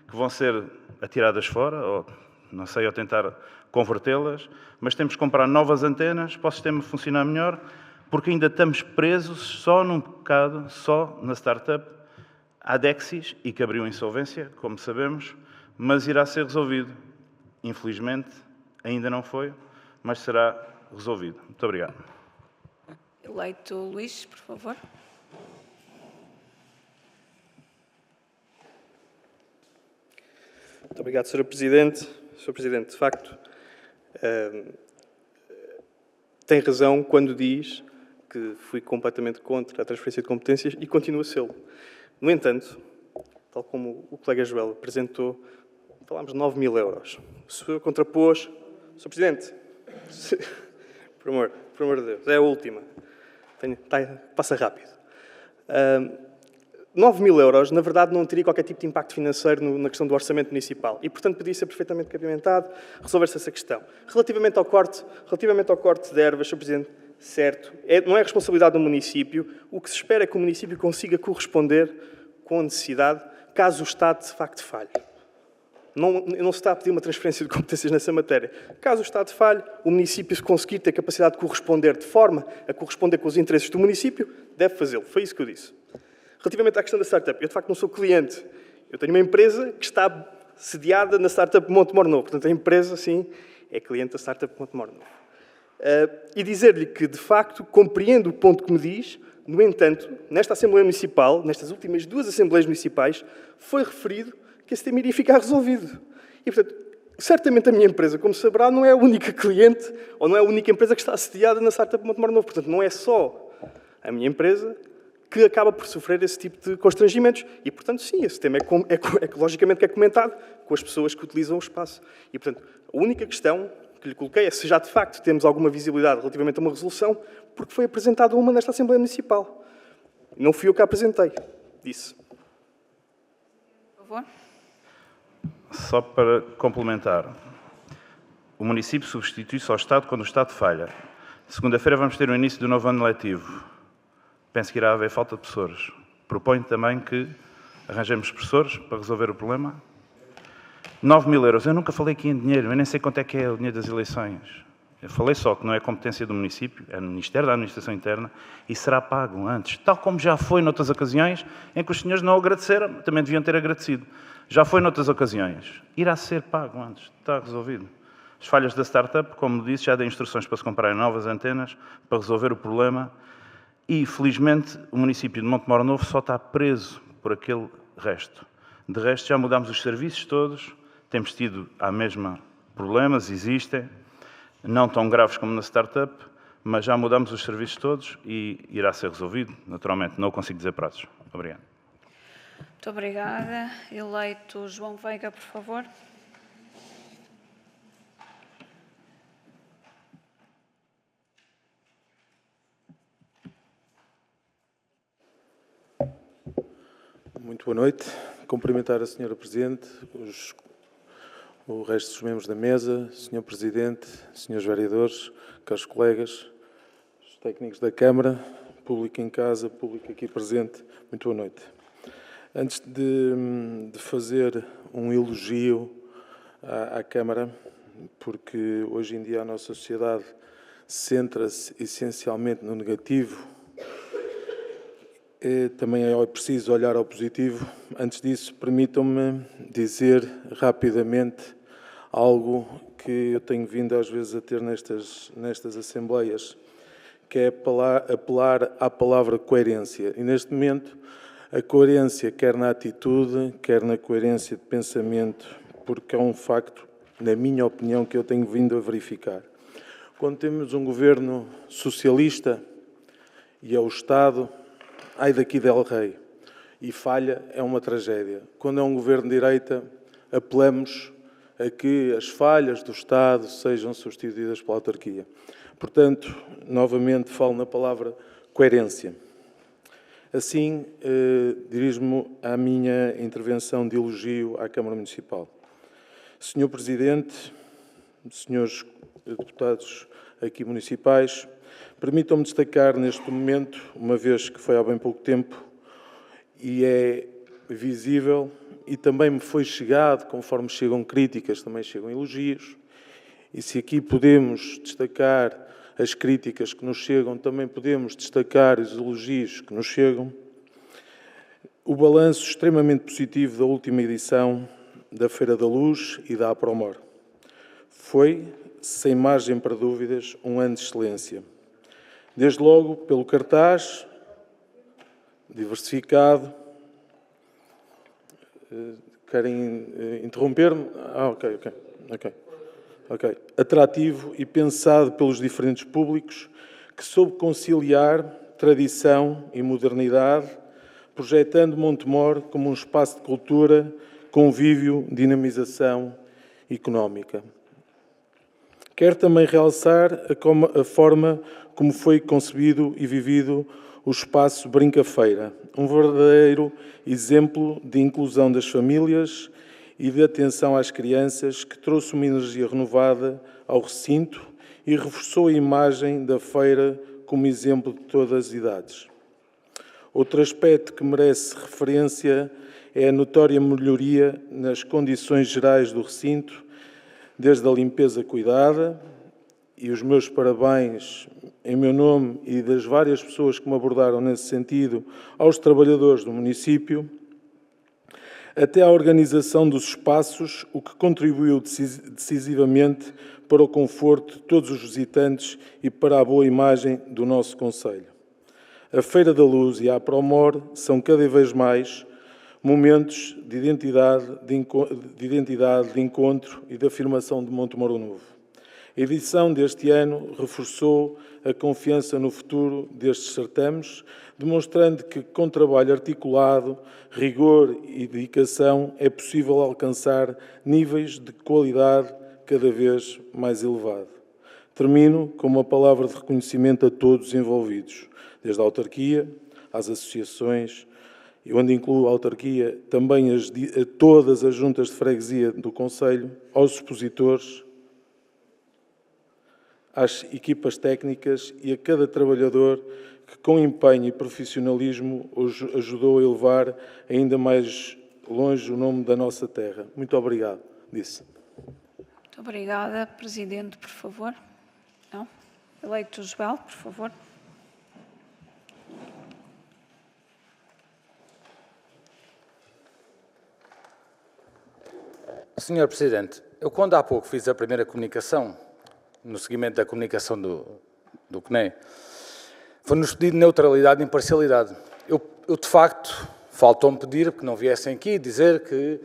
que vão ser atiradas fora, ou não sei, ou tentar convertê-las, mas temos que comprar novas antenas para o sistema funcionar melhor, porque ainda estamos presos só num bocado, só na startup, à Dexis, e que abriu insolvência, como sabemos, mas irá ser resolvido. Infelizmente, ainda não foi, mas será resolvido. Muito obrigado. Eleito Luís, por favor. Muito Muito obrigado, Sr. Presidente. Sr. Presidente, de facto, tem razão quando diz que fui completamente contra a transferência de competências e continua a ser. No entanto, tal como o colega Joel apresentou, falámos de 9 mil euros. O senhor contrapôs... Sr. Presidente, por amor de Deus, é a última. Passa rápido. 9 mil euros, na verdade, não teria qualquer tipo de impacto financeiro na questão do orçamento municipal e, portanto, podia ser perfeitamente cabimentado resolver-se essa questão. Relativamente ao corte de ervas, Sr. Presidente, certo, não é responsabilidade do município. O que se espera é que o município consiga corresponder com a necessidade, caso o Estado, de facto, falhe. Não se está a pedir uma transferência de competências nessa matéria. Caso o Estado falhe, o município, se conseguir ter capacidade de corresponder de forma a corresponder com os interesses do município, deve fazê-lo. Foi isso que eu disse. Relativamente à questão da startup, eu de facto não sou cliente. Eu tenho uma empresa que está sediada na startup Montemor Novo. Portanto, a empresa, sim, é cliente da startup Montemor Novo. E dizer-lhe que, de facto, compreendo o ponto que me diz. No entanto, nesta Assembleia Municipal, nestas últimas 2 Assembleias Municipais, foi referido que esse tema iria ficar resolvido. E, portanto, certamente a minha empresa, como saberá, não é a única cliente ou não é a única empresa que está assediada na startup Montemor Novo. Portanto, não é só a minha empresa que acaba por sofrer esse tipo de constrangimentos. E, portanto, sim, esse tema logicamente que é comentado com as pessoas que utilizam o espaço. E, portanto, a única questão que lhe coloquei é se já, de facto, temos alguma visibilidade relativamente a uma resolução, porque foi apresentada uma nesta Assembleia Municipal. Não fui eu que a apresentei. Disse. Por favor. Só para complementar. O município substitui-se ao Estado quando o Estado falha. Segunda-feira vamos ter o início do novo ano letivo. Penso que irá haver falta de professores. Proponho também que arranjemos professores para resolver o problema. 9 mil euros. Eu nunca falei aqui em dinheiro. Eu nem sei quanto é que é o dinheiro das eleições. Eu falei só que não é competência do município, é no Ministério da Administração Interna e será pago antes. Tal como já foi noutras ocasiões em que os senhores não agradeceram, também deviam ter agradecido. Já foi noutras ocasiões. Irá ser pago antes. Está resolvido. As falhas da startup, como disse, já dei instruções para se comprarem novas antenas para resolver o problema. E, felizmente, o município de Montemor Novo só está preso por aquele resto. De resto, já mudámos os serviços todos, temos tido à mesma problemas, existem, não tão graves como na startup, mas já mudámos os serviços todos e irá ser resolvido. Naturalmente, não consigo dizer prazos. Obrigado. Muito obrigada. Eleito João Veiga, por favor. Muito boa noite. Cumprimentar a Sra. Presidente, o resto dos membros da mesa, Sr. Presidente, Srs. Vereadores, caros colegas, os técnicos da Câmara, público em casa, público aqui presente, muito boa noite. Antes de fazer um elogio à Câmara, porque hoje em dia a nossa sociedade centra-se essencialmente no negativo, também é preciso olhar ao positivo. Antes disso, permitam-me dizer rapidamente algo que eu tenho vindo às vezes a ter nestas assembleias, que é apelar à palavra coerência. E neste momento, a coerência quer na atitude, quer na coerência de pensamento, porque é um facto, na minha opinião, que eu tenho vindo a verificar. Quando temos um governo socialista e é o Estado, ai daqui del rei, e falha, é uma tragédia. Quando é um governo de direita, apelamos a que as falhas do Estado sejam substituídas pela autarquia. Portanto, novamente falo na palavra coerência. Assim, dirijo-me à minha intervenção de elogio à Câmara Municipal. Senhor Presidente, senhores deputados aqui municipais, permitam-me destacar neste momento, uma vez que foi há bem pouco tempo, e é visível, e também me foi chegado, conforme chegam críticas, também chegam elogios, e se aqui podemos destacar as críticas que nos chegam, também podemos destacar os elogios que nos chegam, o balanço extremamente positivo da última edição da Feira da Luz e da Apromor. Foi, sem margem para dúvidas, um ano de excelência. Desde logo pelo cartaz, diversificado, Querem interromper-me? Ok. Atrativo e pensado pelos diferentes públicos, que soube conciliar tradição e modernidade, projetando Montemor como um espaço de cultura, convívio, dinamização económica. Quero também realçar a forma como foi concebido e vivido o espaço Brinca-Feira, um verdadeiro exemplo de inclusão das famílias e de atenção às crianças, que trouxe uma energia renovada ao recinto e reforçou a imagem da feira como exemplo de todas as idades. Outro aspecto que merece referência é a notória melhoria nas condições gerais do recinto, desde a limpeza cuidada, e os meus parabéns em meu nome e das várias pessoas que me abordaram nesse sentido, aos trabalhadores do município, até à organização dos espaços, o que contribuiu decisivamente para o conforto de todos os visitantes e para a boa imagem do nosso concelho. A Feira da Luz e a Apromor são cada vez mais momentos de identidade, de encontro e de afirmação de Montemor Novo. A edição deste ano reforçou a confiança no futuro destes certames, demonstrando que, com trabalho articulado, rigor e dedicação, é possível alcançar níveis de qualidade cada vez mais elevado. Termino com uma palavra de reconhecimento a todos os envolvidos, desde a autarquia, às associações, e onde incluo a autarquia também a todas as juntas de freguesia do concelho, aos expositores, às equipas técnicas e a cada trabalhador que, com empenho e profissionalismo, os ajudou a elevar ainda mais longe o nome da nossa terra. Muito obrigado. Disse. Muito obrigada. Presidente, por favor. Não? Eleito Joel, por favor. Senhor Presidente, eu quando há pouco fiz a primeira comunicação, no seguimento da comunicação do CNE, foi-nos pedido neutralidade e imparcialidade. Eu, de facto, faltou-me pedir que não viessem aqui dizer que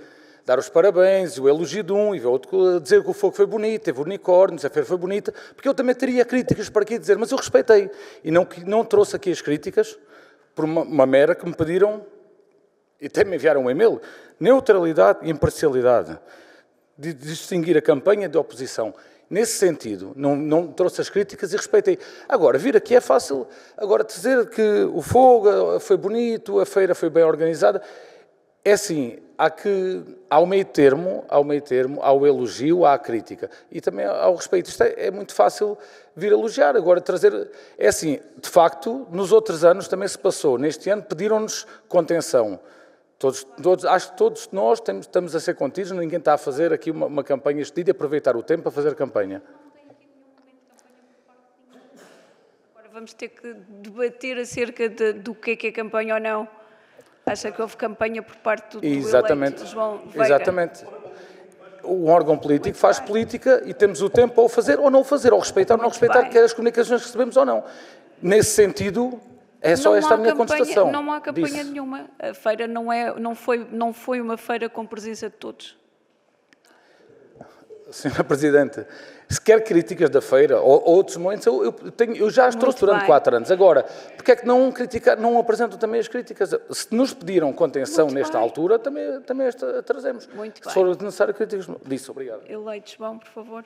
dar os parabéns, o elogio de um e o outro dizer que o fogo foi bonito, teve unicórnios, a feira foi bonita, porque eu também teria críticas para aqui dizer, mas eu respeitei e não trouxe aqui as críticas por uma mera que me pediram e até me enviaram um e-mail. Neutralidade e imparcialidade, de distinguir a campanha da oposição. Nesse sentido, não trouxe as críticas e respeitei. Agora, vir aqui é fácil. Agora, dizer que o fogo foi bonito, a feira foi bem organizada, é assim, há o meio termo, há o elogio, há a crítica. E também há o respeito. Isto é muito fácil vir elogiar. Agora, trazer... É assim, de facto, nos outros anos também se passou. Neste ano pediram-nos contenção. Acho que todos nós estamos a ser contidos, ninguém está a fazer aqui uma campanha estendida e aproveitar o tempo para fazer campanha. Agora vamos ter que debater acerca do que é campanha ou não. Acha que houve campanha por parte do eleito João Veiga? Exatamente. O órgão político faz política e temos o tempo para o fazer ou não o fazer, ou respeitar ou não respeitar, quer as comunicações que recebemos ou não. Nesse sentido... É só esta a minha contestação. Não há campanha nenhuma. A feira não foi uma feira com presença de todos. Senhora Presidente, se quer críticas da feira ou outros momentos, eu já as trouxe durante 4 anos. Agora, porque é que não apresentam também as críticas? Se nos pediram contenção nesta altura, também esta trazemos. Muito bem. Se for necessário críticas, disse. Obrigado. Eleito João, por favor.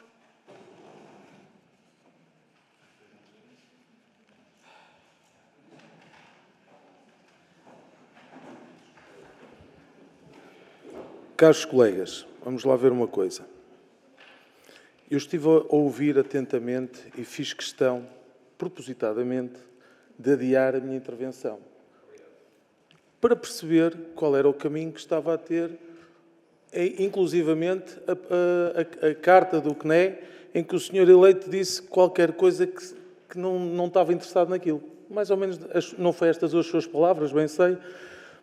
Caros colegas, vamos lá ver uma coisa. Eu estive a ouvir atentamente e fiz questão, propositadamente, de adiar a minha intervenção, para perceber qual era o caminho que estava a ter, inclusivamente a carta do CNE, em que o senhor eleito disse qualquer coisa que não estava interessado naquilo. Mais ou menos, não foi estas as suas palavras, bem sei,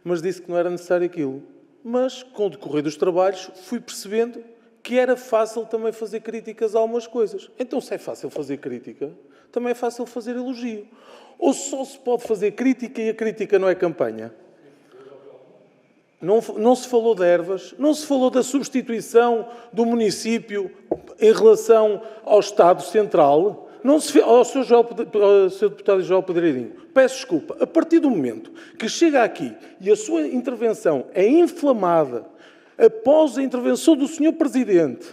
mas disse que não era necessário aquilo. Mas, com o decorrer dos trabalhos, fui percebendo que era fácil também fazer críticas a algumas coisas. Então, se é fácil fazer crítica, também é fácil fazer elogio. Ou só se pode fazer crítica e a crítica não é campanha? Não se falou de ervas, não se falou da substituição do município em relação ao Estado Central. Não se fez, ao Sr. Deputado João Pedreirinho, peço desculpa, a partir do momento que chega aqui e a sua intervenção é inflamada após a intervenção do Sr. Presidente,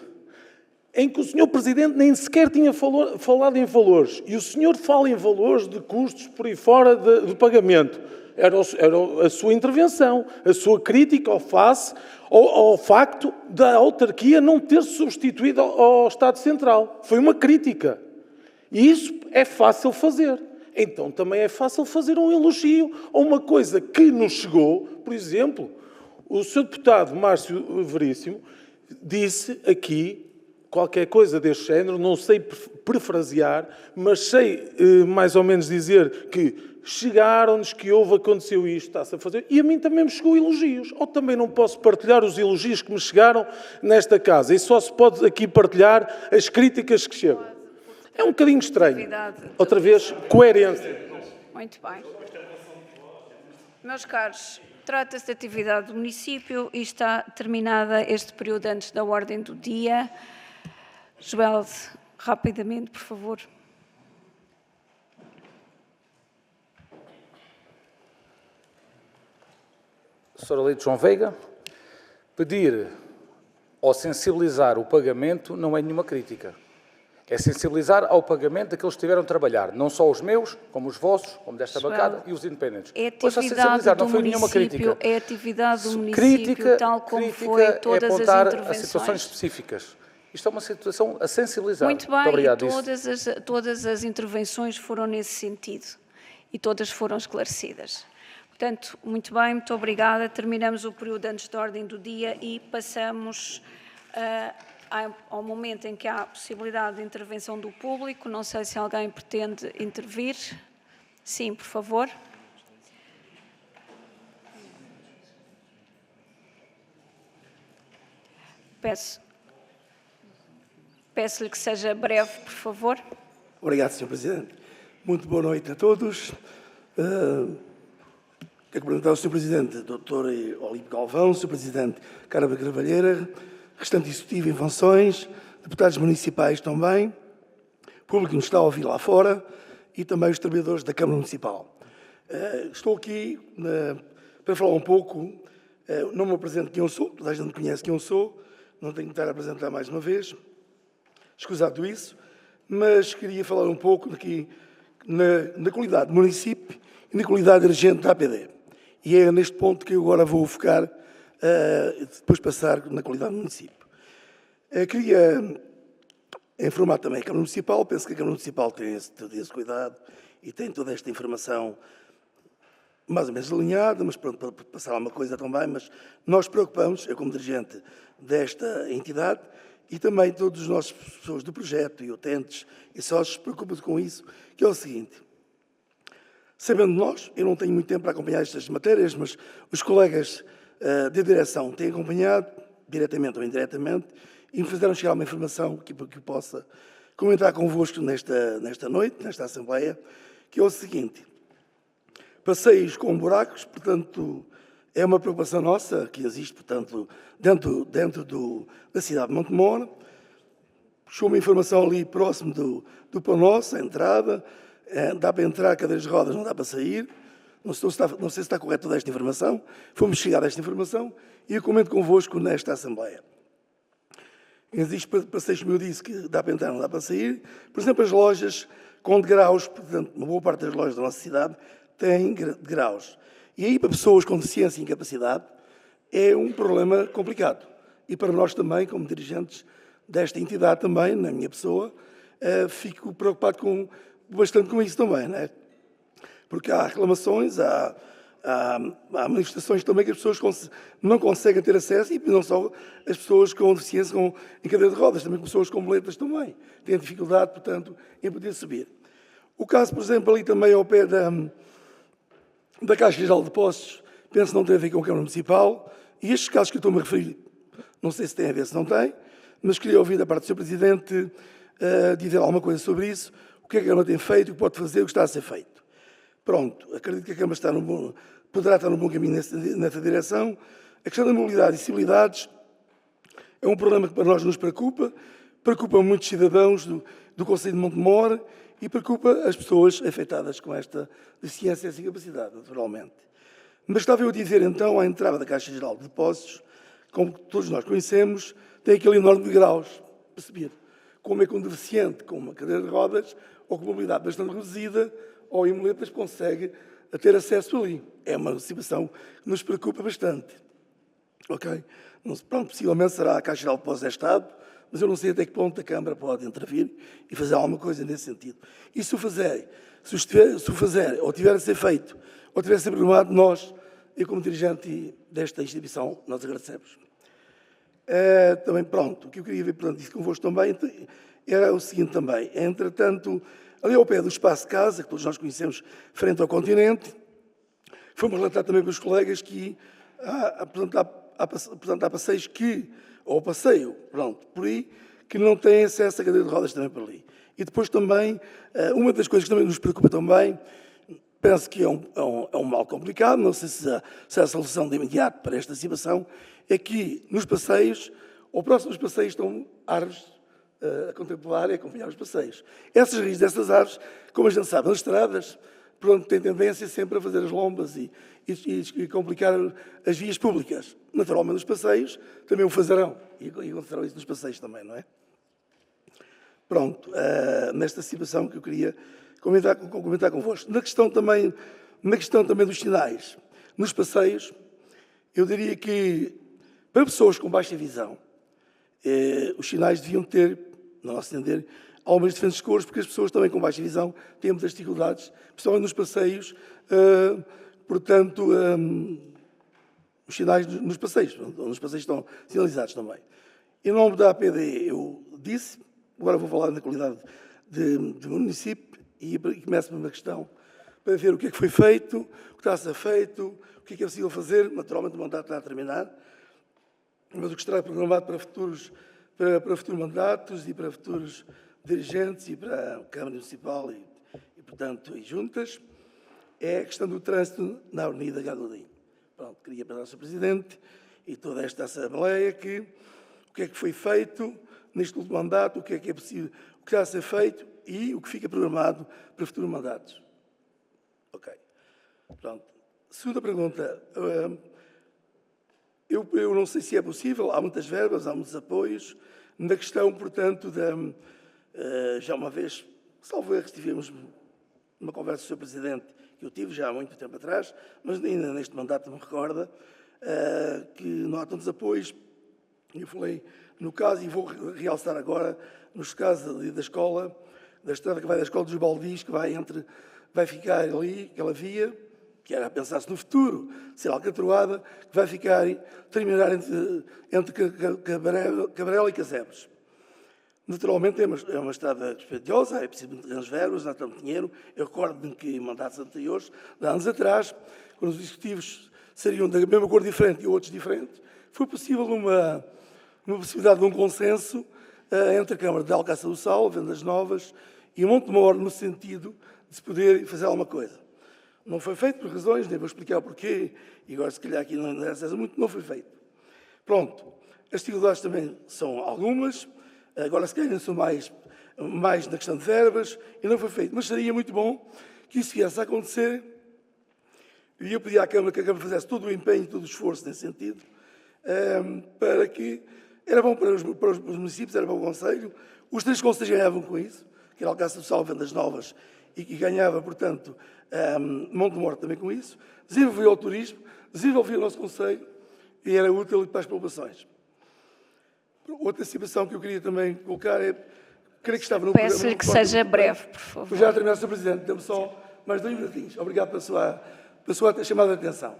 em que o Sr. Presidente nem sequer tinha falado em valores, e o senhor fala em valores de custos por aí fora de pagamento, era a sua intervenção, a sua crítica ao facto da autarquia não ter substituído ao Estado Central. Foi uma crítica. E isso é fácil fazer. Então também é fácil fazer um elogio a uma coisa que nos chegou. Por exemplo, o Sr. Deputado Márcio Veríssimo disse aqui qualquer coisa deste género, não sei perfrasear, mas sei mais ou menos dizer que chegaram-nos que aconteceu isto, está-se a fazer, e a mim também me chegou elogios. Ou também não posso partilhar os elogios que me chegaram nesta casa, e só se pode aqui partilhar as críticas que chegam. É um bocadinho estranho. Outra vez, coerência. Muito bem. Meus caros, trata-se de atividade do município e está terminada este período antes da ordem do dia. Joel, rapidamente, por favor. Sr. Eleito João Veiga, pedir ou sensibilizar o pagamento não é nenhuma crítica. É sensibilizar ao pagamento daqueles que estiveram a trabalhar, não só os meus, como os vossos, como desta bancada, e os independentes. É atividade do município, é atividade do município, tal como foi todas as intervenções. A situações específicas. Isto é uma situação a sensibilizar. Muito bem, e todas as intervenções foram nesse sentido e todas foram esclarecidas. Portanto, muito bem, muito obrigada. Terminamos o período antes da ordem do dia e passamos ao momento em que há possibilidade de intervenção do público. Não sei se alguém pretende intervir. Sim, por favor. Peço-lhe que seja breve, por favor. Obrigado, Sr. Presidente. Muito boa noite a todos. Quero cumprimentar o Sr. Presidente, Dr. Olímpio Galvão, Sr. Presidente Carla Carvalheira, restante executivo em funções, deputados municipais também, público que nos está a ouvir lá fora e também os trabalhadores da Câmara Municipal. Estou aqui para falar um pouco, não me apresento quem eu sou, toda a gente conhece quem eu sou, não tenho que estar a apresentar mais uma vez, escusado isso, mas queria falar um pouco aqui na qualidade de município e na qualidade de regente da APD. E é neste ponto que eu agora vou focar, depois passar na qualidade do município. Queria informar também a Câmara Municipal, penso que a Câmara Municipal tem esse cuidado e tem toda esta informação mais ou menos alinhada, mas pronto, para passar alguma coisa também, mas nós preocupamos, eu como dirigente desta entidade, e também todos os nossos pessoas do projeto e utentes e sócios preocupam-se com isso, que é o seguinte. Sabendo nós, eu não tenho muito tempo para acompanhar estas matérias, mas os colegas de direção têm acompanhado, diretamente ou indiretamente, e me fizeram chegar uma informação que possa comentar convosco nesta noite, nesta Assembleia, que é o seguinte. Passeios com buracos, portanto, é uma preocupação nossa que existe, portanto, dentro da cidade de Montemor. Chegou uma informação ali próximo do Pão Nosso, a entrada, dá para entrar, cadeiras de rodas, não dá para sair. Não sei se está correta toda esta informação. Fomos chegar a esta informação e eu comento convosco nesta Assembleia. Existe passeios, como eu disse, que dá para entrar, não dá para sair. Por exemplo, as lojas com degraus, portanto, uma boa parte das lojas da nossa cidade têm degraus. E aí, para pessoas com deficiência e incapacidade, é um problema complicado. E para nós também, como dirigentes desta entidade também, na minha pessoa, fico preocupado bastante com isso também, não é? Porque há reclamações, há manifestações também que as pessoas não conseguem ter acesso, e não só as pessoas com deficiência em cadeira de rodas, também pessoas com boletas também têm dificuldade, portanto, em poder subir. O caso, por exemplo, ali também ao pé da Caixa Geral de Depósitos, penso que não tem a ver com a Câmara Municipal, e estes casos que eu estou-me a referir, não sei se tem a ver, se não tem, mas queria ouvir da parte do Sr. Presidente dizer alguma coisa sobre isso, o que é que a Câmara tem feito, o que pode fazer, o que está a ser feito. Pronto, acredito que a Câmara poderá estar no bom caminho nessa direção. A questão da mobilidade e acessibilidades é um problema que para nós nos preocupa muitos cidadãos do concelho de Montemor e preocupa as pessoas afetadas com esta deficiência e discapacidade, naturalmente. Mas estava eu a dizer, então, à entrada da Caixa Geral de Depósitos, como todos nós conhecemos, tem aquele enorme de graus para subir. Como é que um deficiente com uma cadeira de rodas ou com mobilidade bastante reduzida ou em muletas consegue ter acesso ali. É uma situação que nos preocupa bastante. Ok? Pronto, possivelmente será a Caixa Geral de Depósitos do Estado, mas eu não sei até que ponto a Câmara pode intervir e fazer alguma coisa nesse sentido. E se o fazer, ou tiver a ser feito, ou tiver a ser programado, nós, eu como dirigente desta instituição, nós agradecemos. Também, pronto, o que eu queria ver, portanto, isso convosco também, era o seguinte também. Entretanto, ali ao pé do Espaço Casa, que todos nós conhecemos, frente ao continente, foi-me relatado também pelos colegas que há passeios ou passeio, pronto, por aí, que não têm acesso a cadeira de rodas também por ali. E depois também, uma das coisas que também nos preocupa também, penso que é um mal complicado, não sei se há solução de imediato para esta situação, é que nos passeios, ou próximos passeios, estão árvores a contemplar e a acompanhar os passeios. Essas raízes dessas árvores, como a gente sabe, nas estradas, pronto, têm tendência sempre a fazer as lombas e complicar as vias públicas. Naturalmente, nos passeios também o fazerão. E acontecerão isso nos passeios também, não é? Pronto, nesta situação que eu queria comentar convosco. Na questão também dos sinais, nos passeios, eu diria que, para pessoas com baixa visão, os sinais deviam ter, no nosso entender, algumas diferentes cores, porque as pessoas também com baixa visão têm muitas dificuldades, principalmente nos passeios, portanto, os sinais nos passeios estão sinalizados também. Em nome da APD, eu disse, agora vou falar na qualidade de município, e começo por uma questão, para ver o que é que foi feito, o que está a ser feito, o que é possível fazer. Naturalmente, o mandato está a terminar, mas o que estará programado para futuros mandatos e para futuros dirigentes e para a Câmara Municipal e portanto, e juntas, é a questão do trânsito na Avenida Gagodinho. Pronto, queria para o Sr. Presidente e toda esta Assembleia o que é que foi feito neste último mandato, o que é possível, o que está a ser feito e o que fica programado para futuros mandatos. Ok. Pronto. Segunda pergunta. Eu não sei se é possível, há muitas verbas, há muitos apoios, na questão, portanto, já uma vez, salvo erro, tivemos uma conversa com o Sr. Presidente, que eu tive já há muito tempo atrás, mas ainda neste mandato me recorda, que não há tantos apoios. Eu falei no caso, e vou realçar agora, nos casos da escola, da estrada que vai da Escola dos Baldis, que vai ficar ali, aquela via, que era a pensar-se no futuro, ser alcatroada, que vai terminar entre Cabrela e Casebres. Naturalmente é uma estrada dispendiosa, é preciso muitas verbas, não há tanto dinheiro. Eu recordo-me que em mandatos anteriores, de anos atrás, quando os executivos seriam da mesma cor diferente e outros diferentes, foi possível uma possibilidade de um consenso entre a Câmara de Alcácer do Sal, Vendas Novas e Montemor, no sentido de se poder fazer alguma coisa. Não foi feito por razões, nem vou explicar o porquê, e agora se calhar aqui não interessa muito, não foi feito. Pronto, as dificuldades também são algumas, agora se calhar são mais na questão de verbas, e não foi feito. Mas seria muito bom que isso viesse a acontecer, e eu pedi à Câmara que a Câmara fizesse todo o empenho, todo o esforço nesse sentido, para que era bom para os municípios, era bom para o Conselho, os três conselhos ganhavam com isso, que era Alcácer do Sal, Vendas Novas, e que ganhava, portanto, Montemor também com isso, desenvolvia o turismo, desenvolvia o nosso Conselho, e era útil para as populações. Outra situação que eu queria também colocar creio que estava no programa... Peço-lhe que seja breve, por favor. Vou já terminar, Sr. Presidente, dê-me só mais 2 minutinhos. Obrigado pela sua chamada de atenção.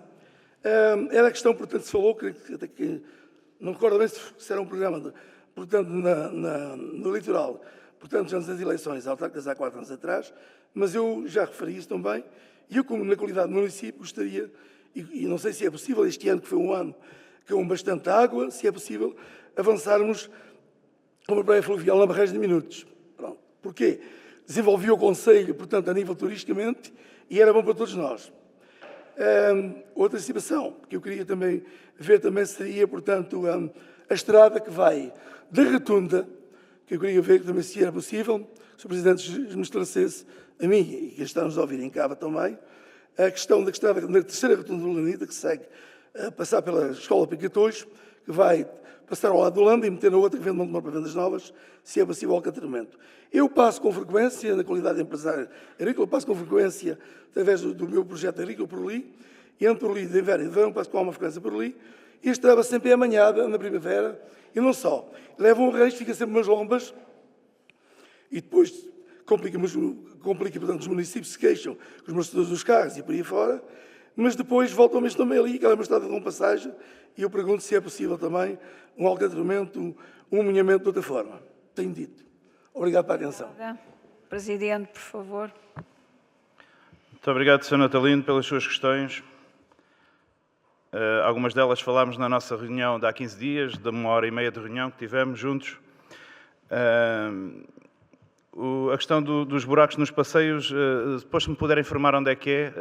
Era a questão, portanto, se falou, que não recordo bem se era um programa, portanto, no litoral, portanto, antes das eleições autárquicas há 4 anos atrás, mas eu já referi isso também, e eu, como na qualidade do município, gostaria, e não sei se é possível, este ano que foi um ano com bastante água, se é possível avançarmos com uma praia fluvial na barragem de Minutos. Pronto. Porquê? Desenvolvia o Conselho, portanto, a nível turisticamente, e era bom para todos nós. Outra situação que eu queria também ver também seria, portanto, a estrada que vai da Rotunda, que eu queria ver que também se era possível, se o Presidente me esclarecesse a mim e que estamos a ouvir em Cava também, a questão da estrada na terceira Rotunda do Lanida, que segue a passar pela Escola Picatões, que vai passar ao lado do Landa e meter na outra que vem de Montemor para Vendas Novas, se é possível o alcateamento. Eu passo com frequência, na qualidade de empresário agrícola, passo com frequência, através do meu projeto agrícola por ali, e ando por ali de inverno e de verão, passo com uma frequência por ali, e a estrada sempre é amanhada na primavera, e não só. Leva um reis, fica sempre umas lombas, e depois complica, portanto, os municípios se queixam, os mostradores dos carros e por aí fora, mas depois voltam mesmo também ali, aquela é uma estrada de uma passagem, e eu pergunto se é possível também um alcateamento, um alinhamento de outra forma. Tenho dito. Obrigado pela atenção. Presidente, por favor. Muito obrigado, Sr. Natalino, pelas suas questões. Algumas delas falámos na nossa reunião de há 15 dias, de 1h30 de reunião que tivemos juntos. A questão dos buracos nos passeios, depois se me puder informar onde é que é,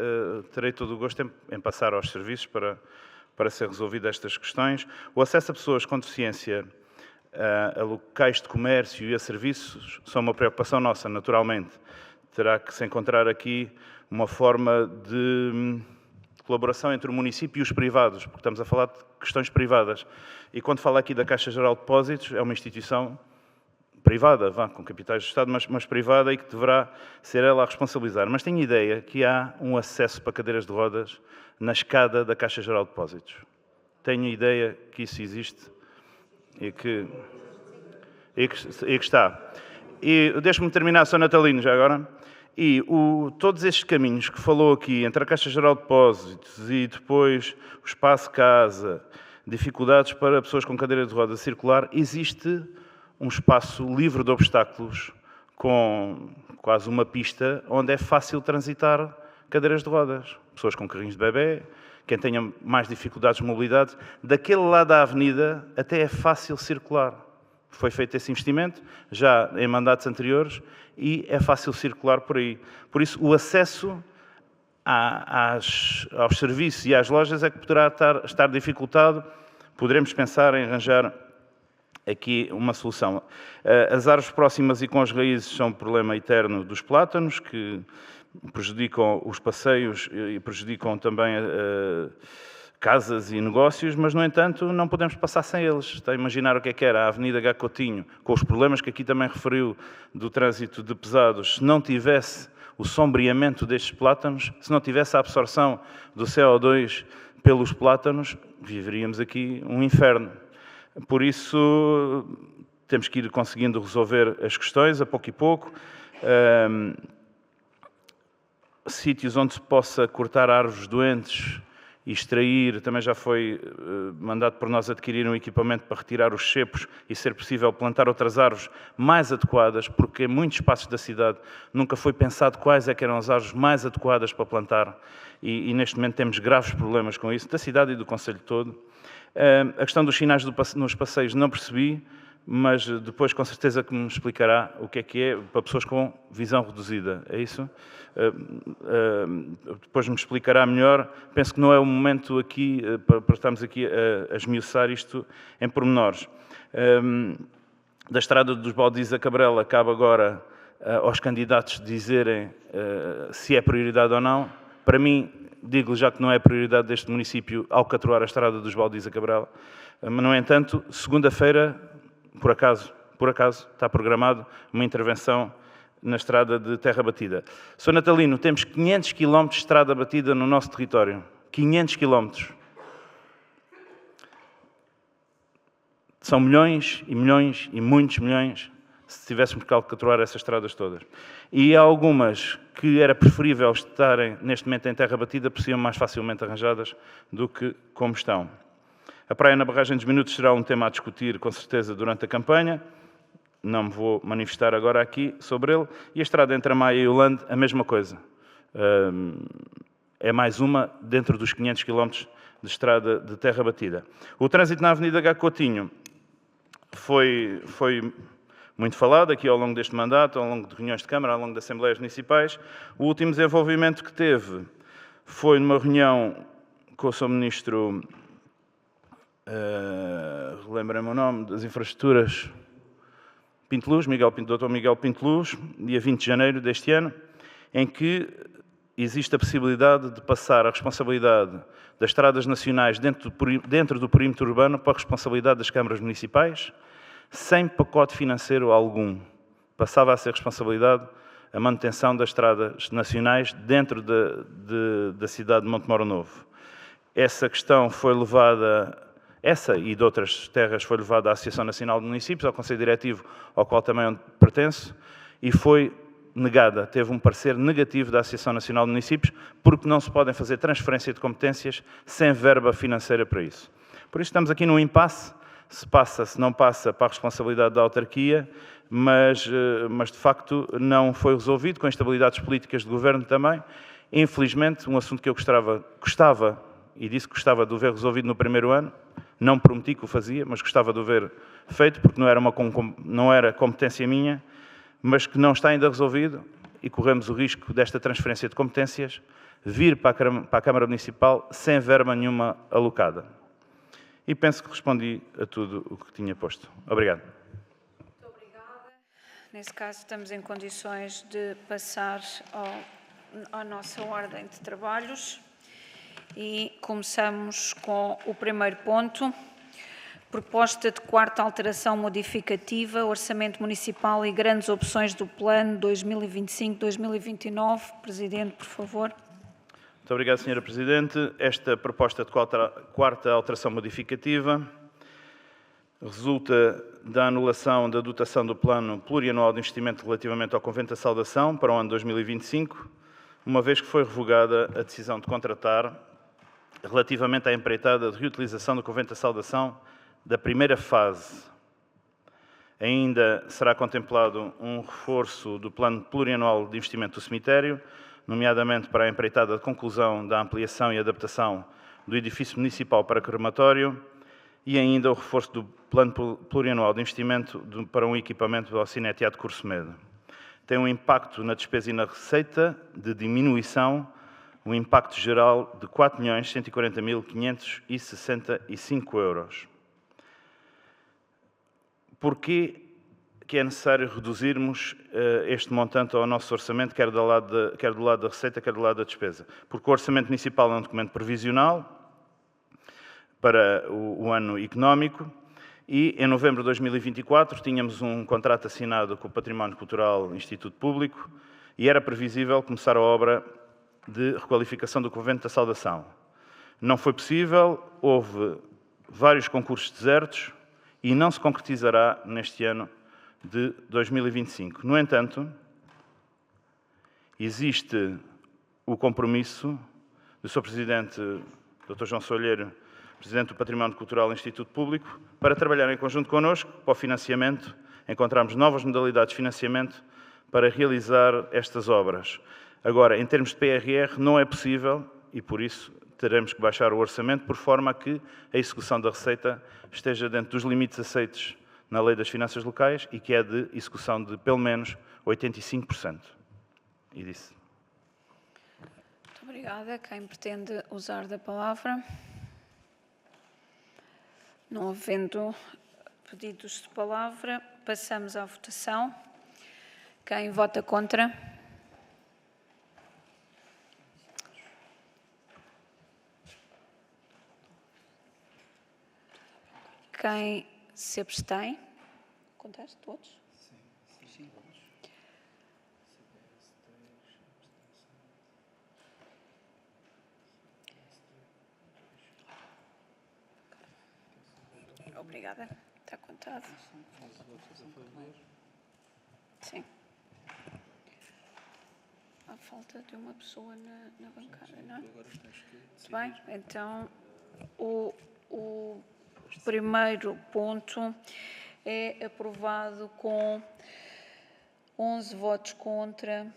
terei todo o gosto em passar aos serviços para ser resolvido estas questões. O acesso a pessoas com deficiência a locais de comércio e a serviços são uma preocupação nossa, naturalmente. Terá que se encontrar aqui uma forma de colaboração entre o município e os privados, porque estamos a falar de questões privadas. E quando falo aqui da Caixa Geral de Depósitos, é uma instituição privada, com capitais do Estado, mas privada, e que deverá ser ela a responsabilizar. Mas tenho ideia que há um acesso para cadeiras de rodas na escada da Caixa Geral de Depósitos. Tenho ideia que isso existe e que está. E deixe-me terminar, Sr. Natalino, já agora. E todos estes caminhos que falou aqui, entre a Caixa Geral de Depósitos e depois o espaço casa, dificuldades para pessoas com cadeira de rodas circular, existe um espaço livre de obstáculos, com quase uma pista, onde é fácil transitar cadeiras de rodas. Pessoas com carrinhos de bebê, quem tenha mais dificuldades de mobilidade, daquele lado da avenida até é fácil circular. Foi feito esse investimento, já em mandatos anteriores, e é fácil circular por aí. Por isso, o acesso aos serviços e às lojas é que poderá estar dificultado. Poderemos pensar em arranjar aqui uma solução. As árvores próximas e com as raízes são um problema eterno dos plátanos, que prejudicam os passeios e prejudicam também casas e negócios, mas, no entanto, não podemos passar sem eles. Está a imaginar o que é que era a Avenida Gá Coutinho, com os problemas que aqui também referiu do trânsito de pesados, se não tivesse o sombreamento destes plátanos, se não tivesse a absorção do CO2 pelos plátanos, viveríamos aqui um inferno. Por isso, temos que ir conseguindo resolver as questões, a pouco e pouco. Sítios onde se possa cortar árvores doentes e extrair, também já foi mandado por nós adquirir um equipamento para retirar os cepos e, ser possível, plantar outras árvores mais adequadas, porque em muitos espaços da cidade nunca foi pensado quais é que eram as árvores mais adequadas para plantar, e neste momento temos graves problemas com isso, da cidade e do concelho todo. A questão dos sinais nos passeios não percebi, mas depois com certeza que me explicará o que é para pessoas com visão reduzida, é isso? Depois me explicará melhor. Penso que não é o momento aqui para estarmos aqui a esmiuçar isto em pormenores. Da estrada dos Baldis a Cabrela, cabe agora aos candidatos dizerem se é prioridade ou não. Para mim, digo-lhe já que não é prioridade deste município alcatroar a estrada dos Baldis a Cabrela, mas, no entanto, segunda-feira, por acaso, está programado uma intervenção na estrada de terra batida. Sr. Natalino, temos 500 km de estrada batida no nosso território. 500 km. São milhões e milhões e muitos milhões se tivéssemos que alcatroar essas estradas todas. E há algumas que era preferível estarem neste momento em terra batida, por serem mais facilmente arranjadas do que como estão. A praia na barragem dos Minutos será um tema a discutir, com certeza, durante a campanha. Não me vou manifestar agora aqui sobre ele. E a estrada entre a Maia e o Lande, a mesma coisa. É mais uma dentro dos 500 km de estrada de terra batida. O trânsito na Avenida Gá Coutinho foi muito falado aqui ao longo deste mandato, ao longo de reuniões de Câmara, ao longo de Assembleias Municipais. O último desenvolvimento que teve foi numa reunião com o Sr. Ministro, lembrem-me o nome, das Infraestruturas, Pinteluz, Dr. Miguel Pinteluz, dia 20 de janeiro deste ano, em que existe a possibilidade de passar a responsabilidade das estradas nacionais dentro do perímetro urbano para a responsabilidade das câmaras municipais, sem pacote financeiro algum. Passava a ser responsabilidade a manutenção das estradas nacionais dentro da cidade de Montemor Novo. Essa questão foi levada, essa e de outras terras, foi levada à Associação Nacional de Municípios, ao Conselho Diretivo, ao qual também pertenço, e foi negada, teve um parecer negativo da Associação Nacional de Municípios, porque não se podem fazer transferência de competências sem verba financeira para isso. Por isso estamos aqui num impasse, se passa, se não passa, para a responsabilidade da autarquia, mas de facto não foi resolvido, com instabilidades políticas de governo também. Infelizmente, um assunto que eu gostava, e disse que gostava de o ver resolvido no primeiro ano, não prometi que o fazia, mas gostava de o ver feito, porque não era competência minha, mas que não está ainda resolvido, e corremos o risco desta transferência de competências vir para a Câmara Municipal sem verba nenhuma alocada. E penso que respondi a tudo o que tinha posto. Obrigado. Muito obrigada. Nesse caso, estamos em condições de passar à nossa ordem de trabalhos e começamos com o primeiro ponto. Proposta de quarta alteração modificativa, Orçamento Municipal e grandes opções do Plano 2025-2029. Presidente, por favor. Muito obrigado, Sra. Presidente. Esta proposta de quarta alteração modificativa resulta da anulação da dotação do Plano Plurianual de Investimento relativamente ao Convento da Saudação para o ano 2025, uma vez que foi revogada a decisão de contratar relativamente à empreitada de reutilização do Convento da Saudação da primeira fase. Ainda será contemplado um reforço do Plano Plurianual de Investimento do Cemitério, nomeadamente para a empreitada de conclusão da ampliação e adaptação do edifício municipal para crematório e ainda o reforço do Plano Plurianual de Investimento para um equipamento do Cineteatro Curso Medo. Tem um impacto na despesa e na receita de diminuição, um impacto geral de 4.140.565 euros. Porquê que é necessário reduzirmos este montante ao nosso orçamento, quer do lado da receita, quer do lado da despesa? Porque o Orçamento Municipal é um documento provisional para o ano económico e, em novembro de 2024, tínhamos um contrato assinado com o Património Cultural Instituto Público e era previsível começar a obra de requalificação do Convento da Saudação. Não foi possível, houve vários concursos desertos e não se concretizará neste ano de 2025. No entanto, existe o compromisso do Sr. Presidente, Dr. João Soalheiro, Presidente do Património Cultural Instituto Público, para trabalhar em conjunto connosco para o financiamento, encontrarmos novas modalidades de financiamento para realizar estas obras. Agora, em termos de PRR, não é possível e, por isso, teremos que baixar o orçamento por forma a que a execução da receita esteja dentro dos limites aceitos na Lei das Finanças Locais e que é de execução de, pelo menos, 85%. E disse. Muito obrigada. Quem pretende usar da palavra? Não havendo pedidos de palavra, passamos à votação. Quem vota contra? Quem se abstém? Contaste todos? Sim. Obrigada. Está contado. Sim. Há falta de uma pessoa na bancada, não é? Muito bem. Então, o primeiro ponto é aprovado com 11 votos contra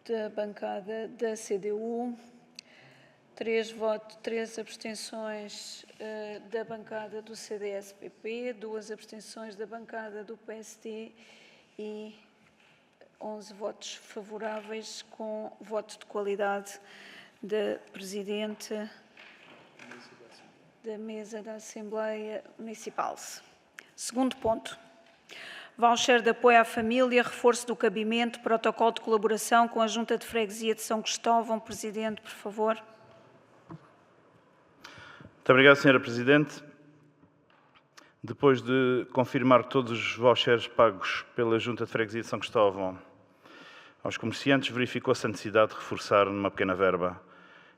da bancada da CDU, 3 abstenções da bancada do CDS-PP, 2 abstenções da bancada do PSD e 11 votos favoráveis com voto de qualidade de Presidente da Mesa da Assembleia Municipal. Segundo ponto. Voucher de apoio à família, reforço do cabimento, protocolo de colaboração com a Junta de Freguesia de São Cristóvão. Presidente, por favor. Muito obrigado, Sra. Presidente. Depois de confirmar todos os vouchers pagos pela Junta de Freguesia de São Cristóvão aos comerciantes, verificou-se a necessidade de reforçar numa pequena verba,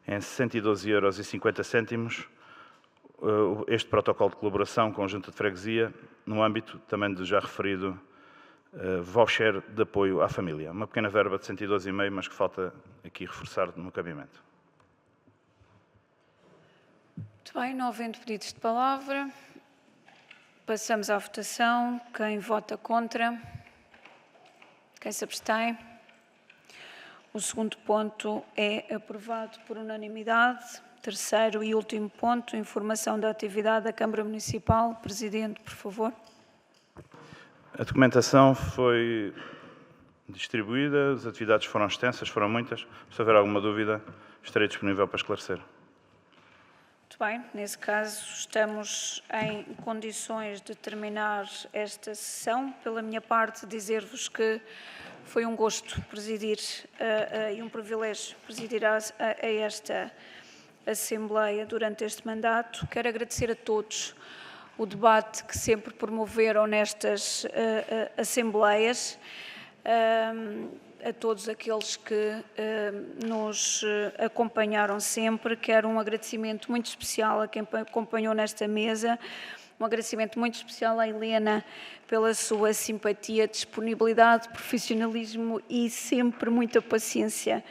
em 62,50 € este protocolo de colaboração com a Junta de Freguesia, no âmbito também do já referido voucher de apoio à família. Uma pequena verba de 112,5 €, mas que falta aqui reforçar no cabimento. Muito bem, não havendo pedidos de palavra, passamos à votação. Quem vota contra? Quem se abstém? O segundo ponto é aprovado por unanimidade. Terceiro e último ponto, informação da atividade da Câmara Municipal. Presidente, por favor. A documentação foi distribuída, as atividades foram extensas, foram muitas. Se houver alguma dúvida, estarei disponível para esclarecer. Muito bem, nesse caso estamos em condições de terminar esta sessão. Pela minha parte, dizer-vos que foi um gosto presidir e um privilégio presidir a esta Assembleia durante este mandato. Quero agradecer a todos o debate que sempre promoveram nestas Assembleias, a todos aqueles que nos acompanharam sempre. Quero um agradecimento muito especial a quem acompanhou nesta mesa, um agradecimento muito especial à Helena pela sua simpatia, disponibilidade, profissionalismo e sempre muita paciência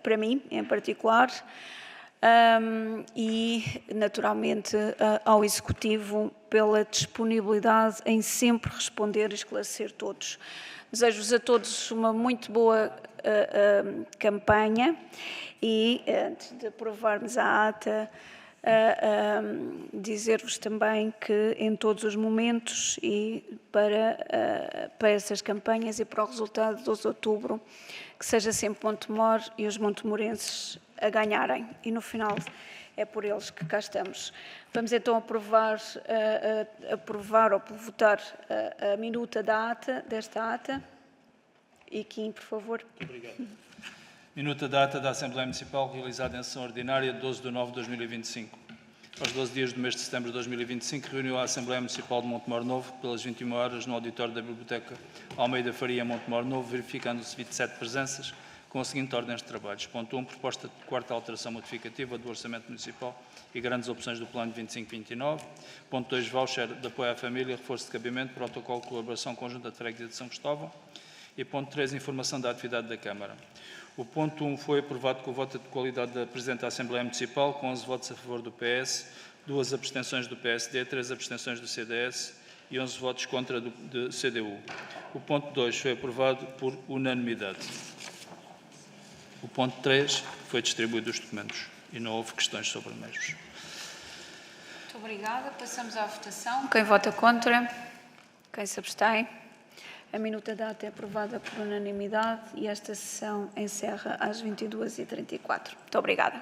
para mim, em particular, e, naturalmente, ao Executivo pela disponibilidade em sempre responder e esclarecer todos. Desejo-vos a todos uma muito boa campanha e, antes de aprovarmos a ata, dizer-vos também que em todos os momentos e para essas campanhas e para o resultado de 12 de outubro, que seja sempre Montemor e os montemorenses a ganharem, e no final é por eles que cá estamos. Vamos então aprovar ou votar a minuta desta ata. E Kim, por favor. Obrigado. Minuta da ata da Assembleia Municipal realizada em sessão ordinária de 12 de nove de 2025. Aos 12 dias do mês de setembro de 2025, reuniu a Assembleia Municipal de Montemor Novo pelas 21 horas no auditório da Biblioteca Almeida Faria, Montemor Novo, verificando-se 27 presenças, com a seguinte ordem de trabalhos. Ponto 1, proposta de quarta alteração modificativa do Orçamento Municipal e grandes opções do Plano 25-29. Ponto 2, voucher de apoio à família, reforço de cabimento, protocolo de colaboração conjunta de Freguesia de São Cristóvão. E ponto 3, informação da atividade da Câmara. O ponto 1 foi aprovado com o voto de qualidade da Presidente da Assembleia Municipal, com 11 votos a favor do PS, 2 abstenções do PSD, 3 abstenções do CDS e 11 votos contra do CDU. O ponto 2 foi aprovado por unanimidade. O ponto 3 foi distribuído os documentos e não houve questões sobre os mesmos. Muito obrigada. Passamos à votação. Quem vota contra? Quem se abstém? A minuta da ata é aprovada por unanimidade e esta sessão encerra às 22h34. Muito obrigada.